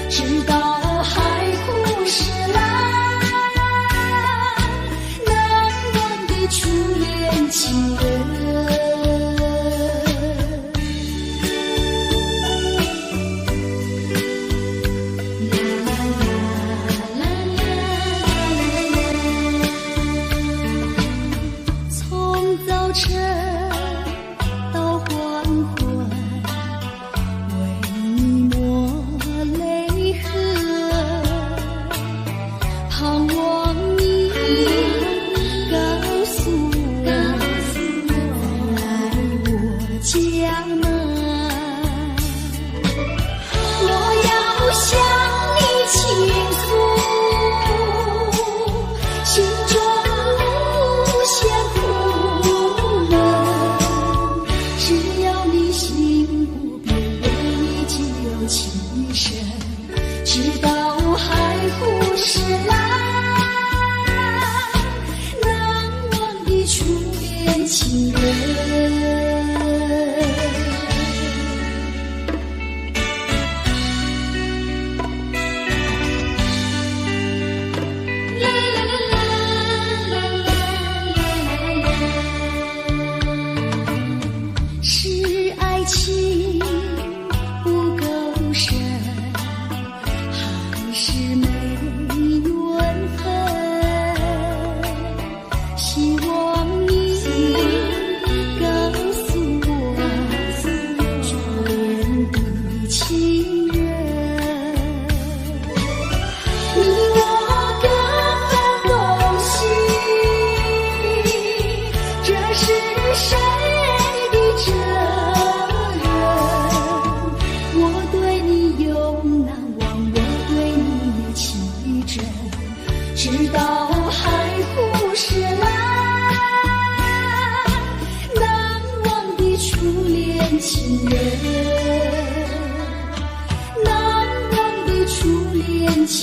直到海枯石烂。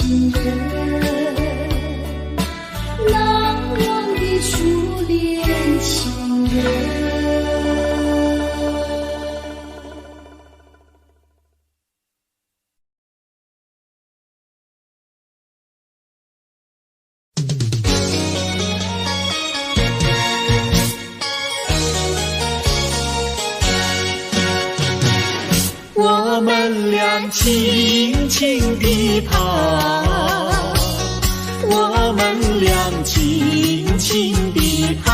情人，难忘的初恋情人。我们俩轻轻地跑，我们俩轻轻地跑。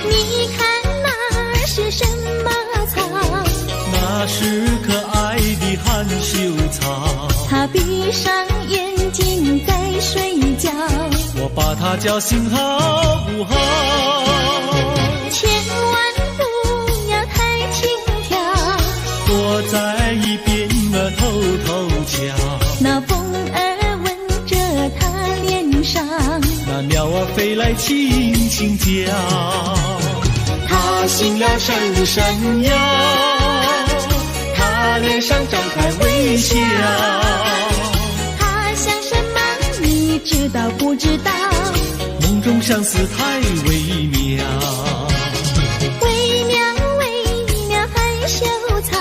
你看那是什么草？那是可爱的含羞草。他闭上眼睛在睡觉，我把它叫醒好不好？千万不要太轻佻，躲在一边偷偷瞧。那风儿吻着他脸上，那鸟儿飞来轻轻叫。他醒了伸伸腰，他脸上张开微笑。他想什么你知道不知道？梦中相思太微妙，微妙微妙含羞草，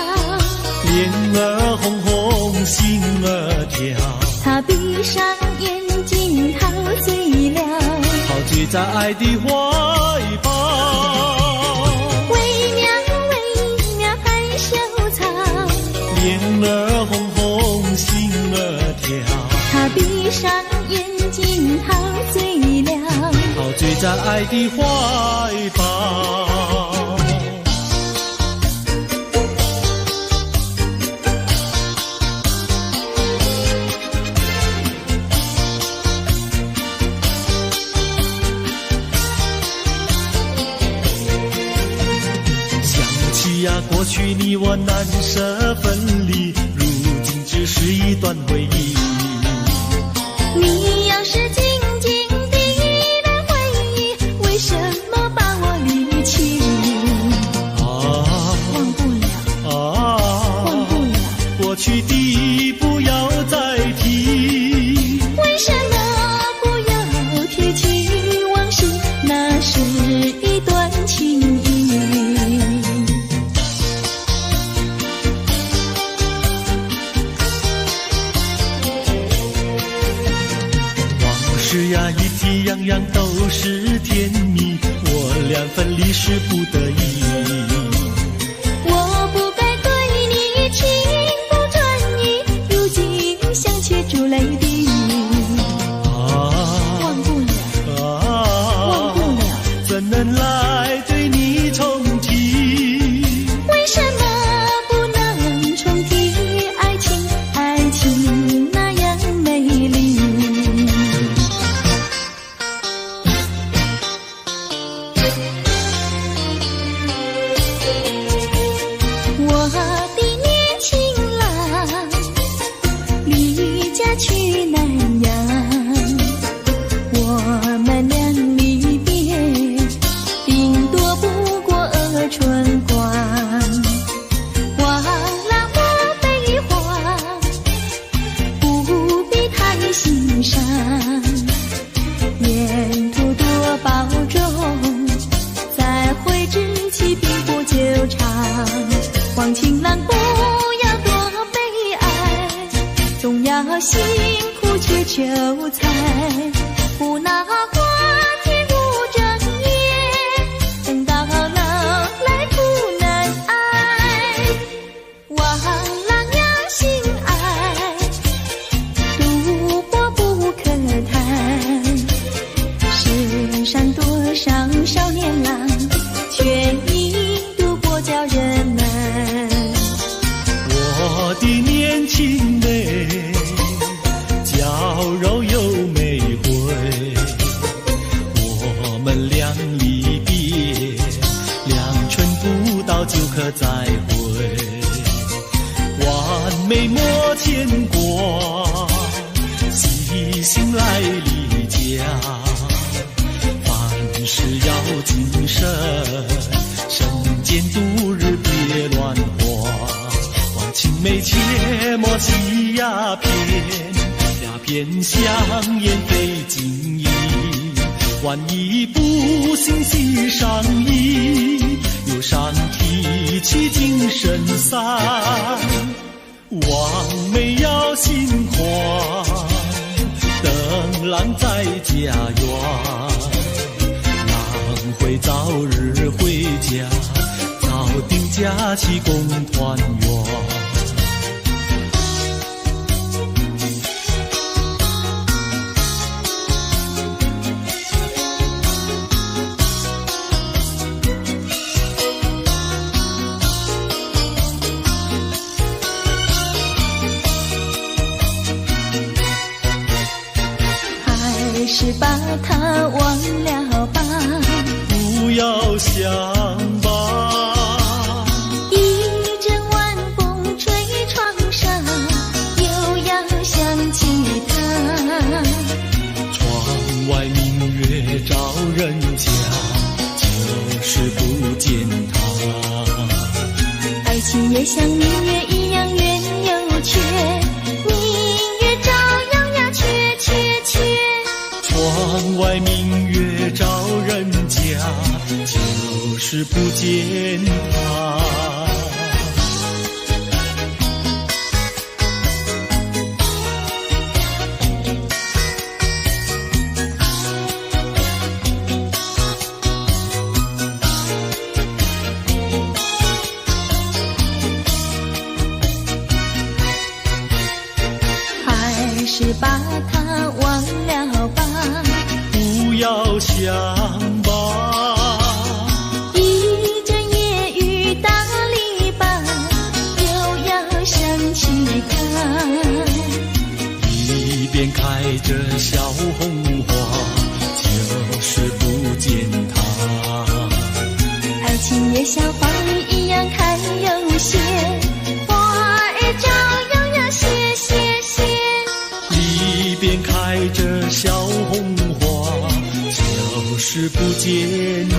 脸儿红红心儿跳。他闭上眼睛陶醉了，陶醉在爱的怀抱。微妙微妙含羞草，脸儿红红心儿跳。他闭上眼睛陶醉了，陶醉在爱的怀抱。想起呀，过去你我难舍分离，如今只是一段回忆。你要是静静地来回忆，为什么把我离弃？忘不了，忘不了，过去的不要再提。为什么不要提起往事？那是一段情谊。往事呀，一提样样都是甜蜜，我俩分离是不得已。我不该对你情不转移，如今想却珠泪滴。忘不了，忘不了，怎能来对你重提？为什么不能重提爱情？爱情那样美丽。我的年轻郎离家去南洋，我们俩离别，顶多不过春光。忘了我悲欢，不必太心伤，沿途多保重，再会之期并不久长。望情郎不要多悲哀，总要辛苦去求财，不拿花天不正业，等到老来苦难挨。望郎呀心爱，独活不可谈，世上多少少年郎，却已度过叫人难。我的年轻妹，娇柔又美慧，我们俩离别，两春不到就可再会。完美莫牵挂，细心来离家，凡事要谨慎，人间度日别乱花，忘情眉切莫系鸦片，鸦片香烟非金银，万一不幸喜上衣，忧伤提起精神散，望梅要心欢，灯郎在家园，郎会早日回家，早定假期共团圆。还是把它忘了吧，不要想吧，一阵晚风吹窗上，又要想起他。窗外明月照人家，就是不见他。爱情也像明月一样圆又缺，明月照样呀缺缺缺。窗外明月照人家，就是不见他。还是把它忘了吧，不要想吧，一阵夜雨打篱笆，又要想起他。一边开着小红花，就是不见他。爱情也像花儿一样开又谢，花儿照样呀谢谢谢。一边开着小红花，就是不见他。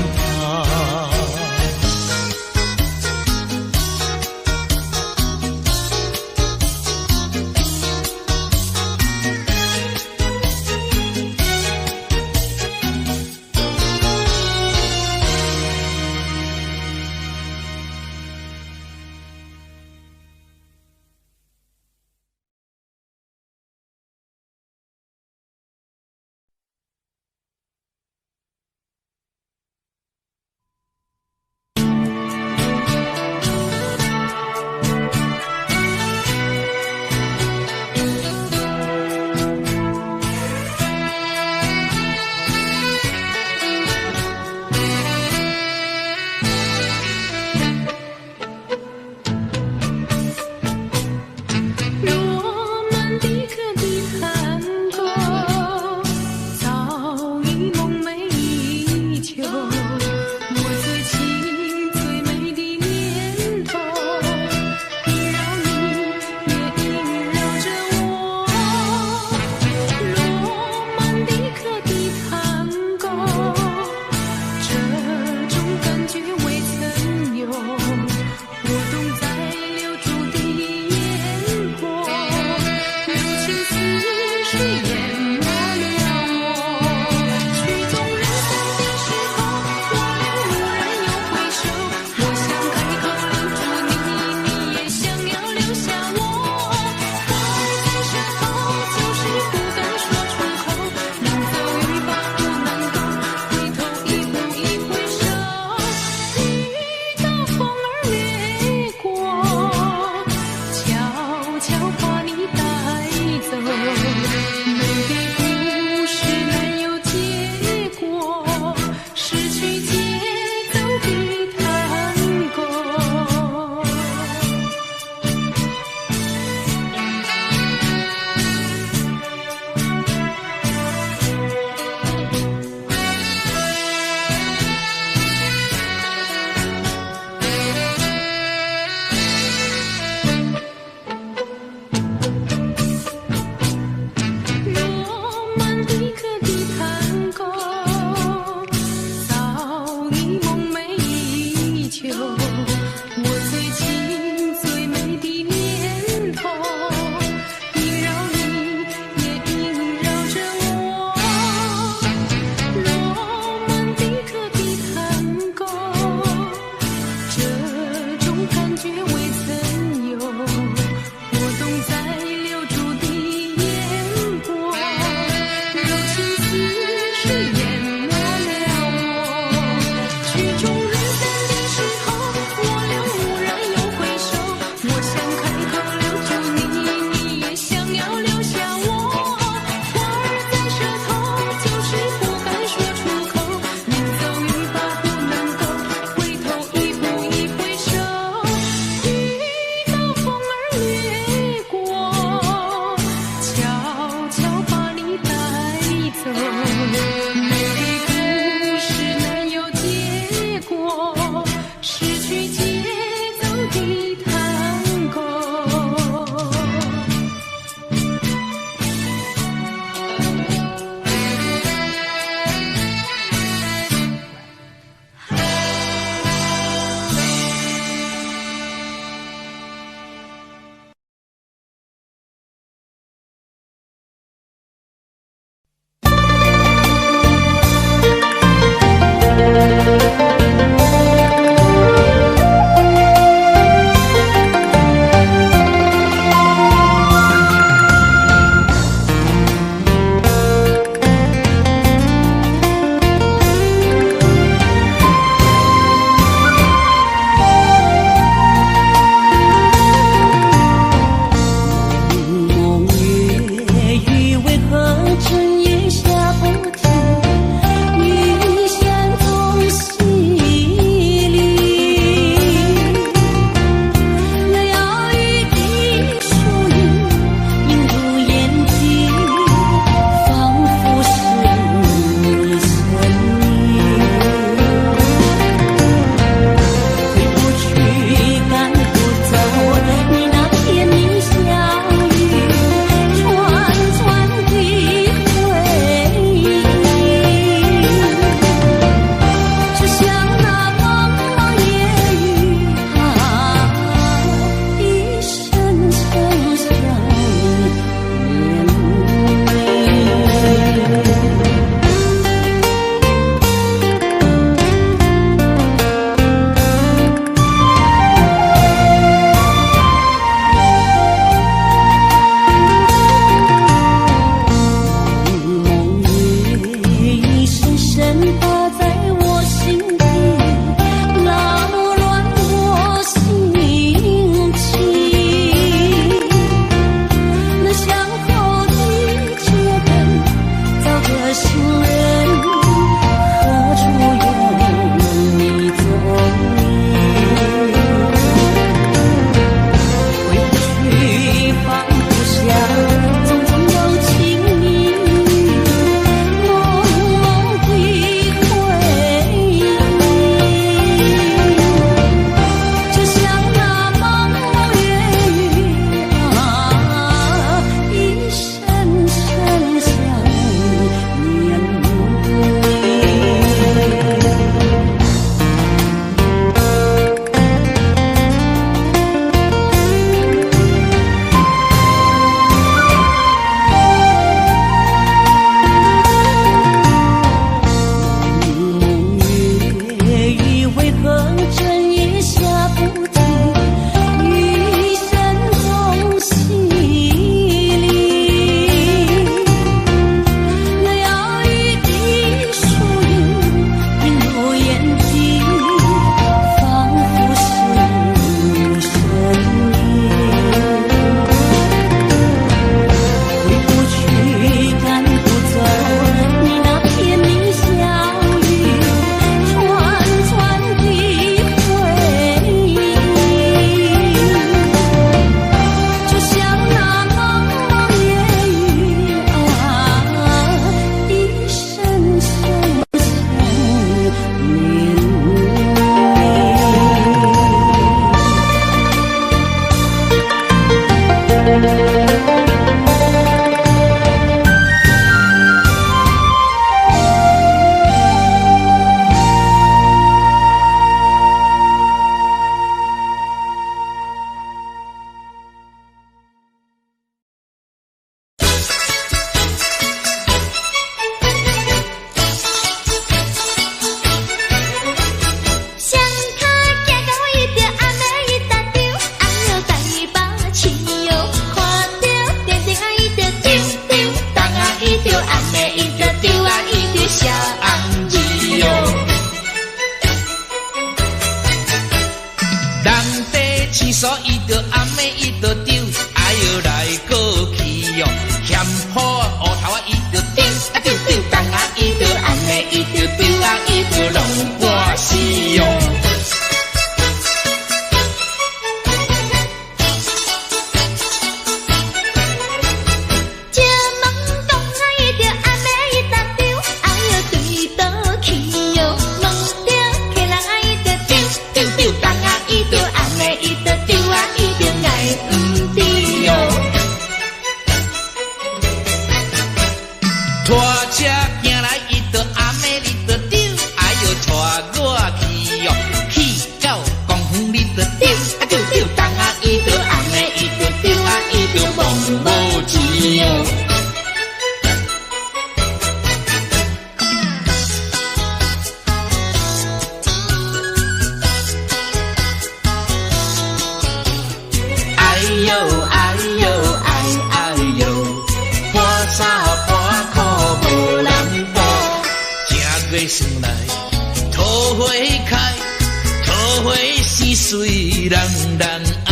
人人爱，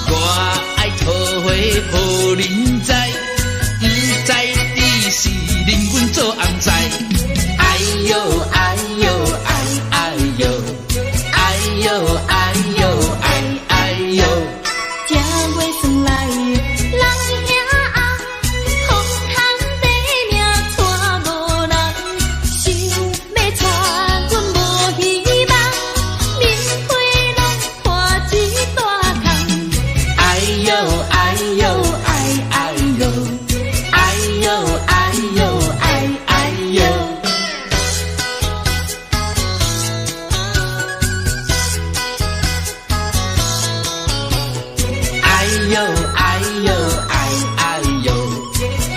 我爱讨花予人知，不知你是恁阮做红菜。哎呦哎呦哎哎呦，哎呦哎呦哎哎呦，正月算来人兄红，风空地命带无人，想要带阮无希望，面皮拢破一大空。哎呦哎呦哎哎呦，哎呦哎呦哎哎呦。哎呦哎呦哎哎呦，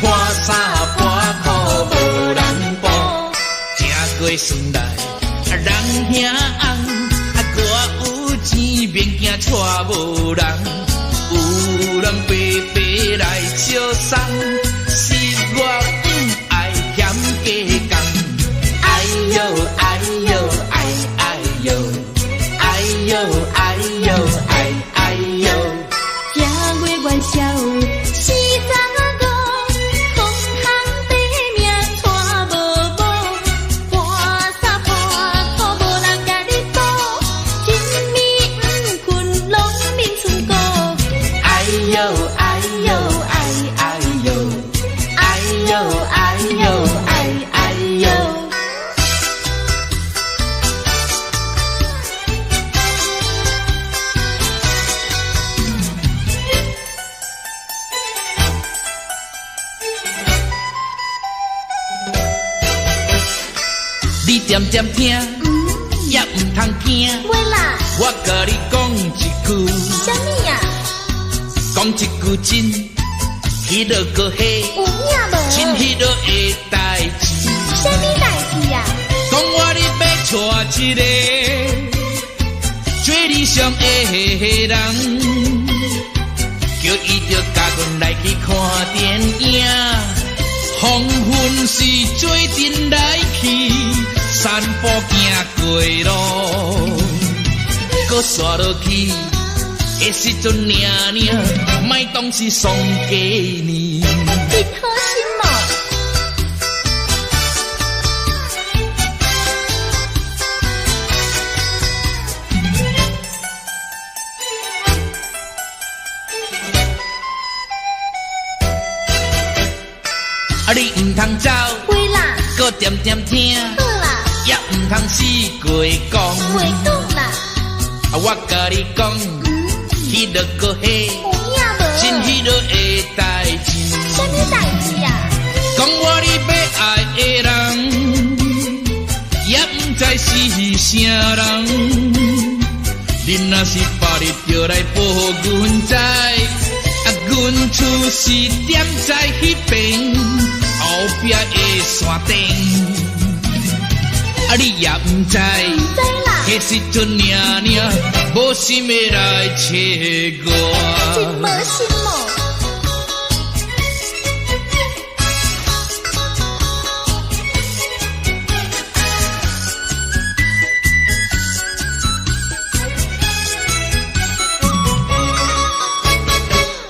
破衫破裤无人补，正月顺来人兄红，我有钱免惊带无人，有人白白来相送，是我不爱嫌加工。哎呦哎呦哎哎呦，哎呦哎呦哎哎呦。正月元宵四十五，风空地命带无某，破衫破裤无人甲你补，一暝不困拢眠春鼓。哎呦哎呦哎哎呦，哎呦哎呦哎哎呦。你点点听，也唔通惊。喂啦，我甲你讲一句，啥物啊？讲一句真，迄落个嘿，有影无？真迄落的代志。啥物代志啊？讲我你要娶一个最理想的人，叫伊着甲阮来去看电影。黄昏时做阵来去，散步行过路，搁刷落去的时阵领领，莫当是丧家呢。你好心哦。啊，你唔通走，喂啦，搁点点听，好啦，也唔通死过讲。袂讲啦，啊，我甲你讲，迄落个嘿，有影无？真迄落的代志。啥物代志啊？讲我你要爱的人，也唔知是啥人。你若是别日就来报阮知，啊，阮厝是点在迄边后壁的山顶。啊，你也唔知，知啦，迄时阵领领，无心要来找真我。无心哦。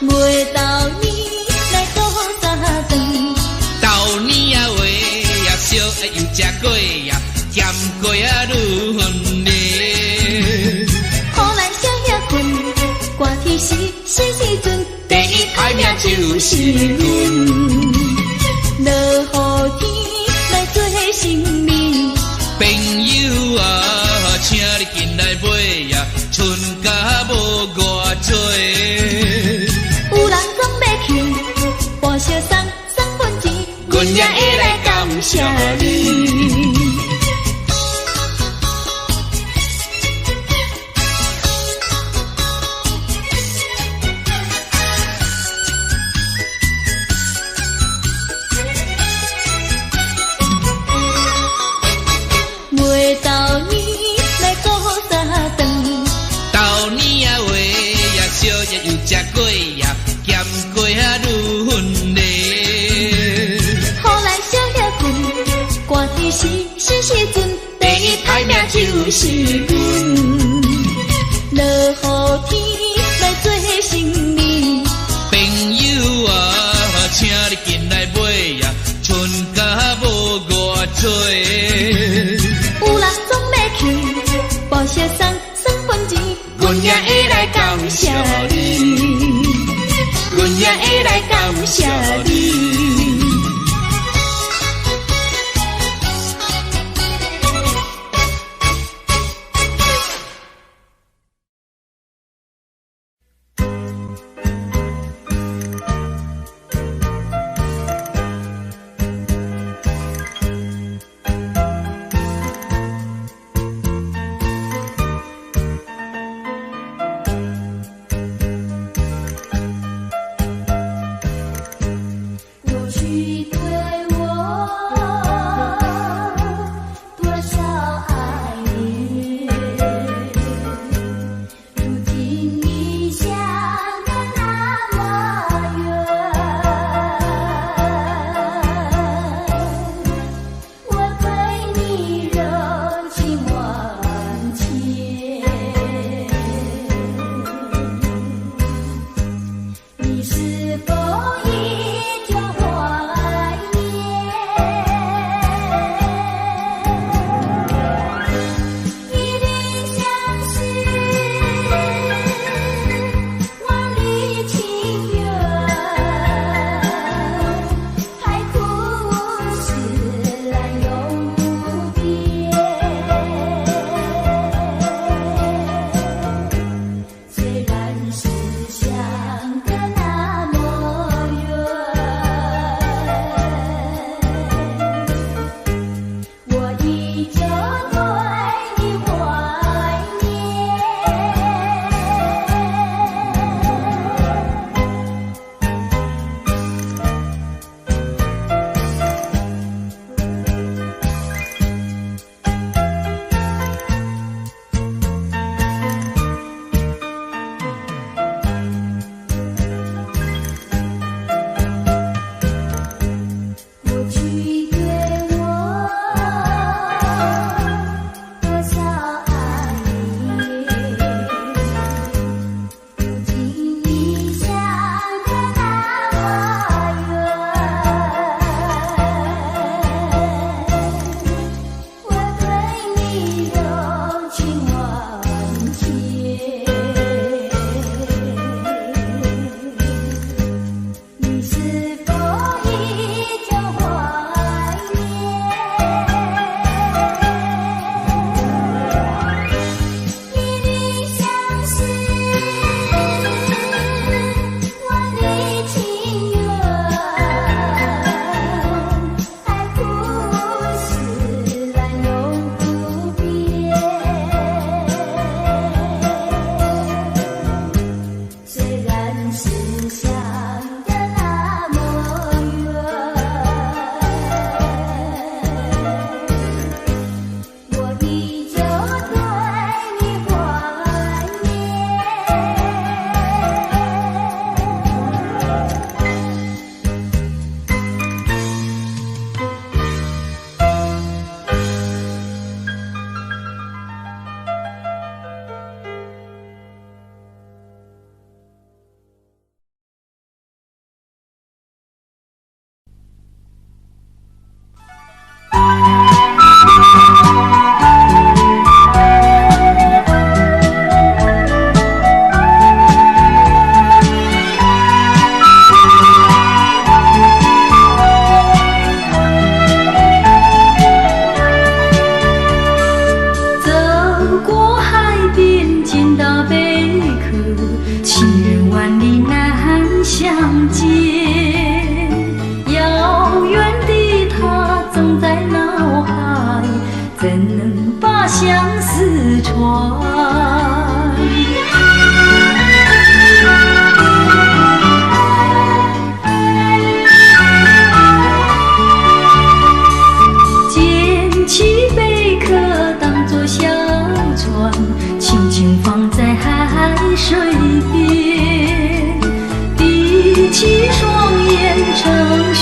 月到年来多三顿，豆年啊话也烧又食过呀，咸过啊愈远嘞。好咱少遐困，寒天时阵，第一歹命就是阮。落雨天来做新面，朋友啊，请你进来买呀，春假无偌多。有人讲要去，半小送份钱，阮也会来感谢你。月到年来过三顿，豆年啊话也烧也又食过呀，咸过啊愈远嘞。好咱少遐困，寒天时阵，第一歹命就是阮。落雨天来做生理。朋友啊，请你进来买呀，春甲无偌多。有人总要去报社送份钱，阮也会来感谢你，阮也会来感谢你。水边，闭起双眼，沉睡。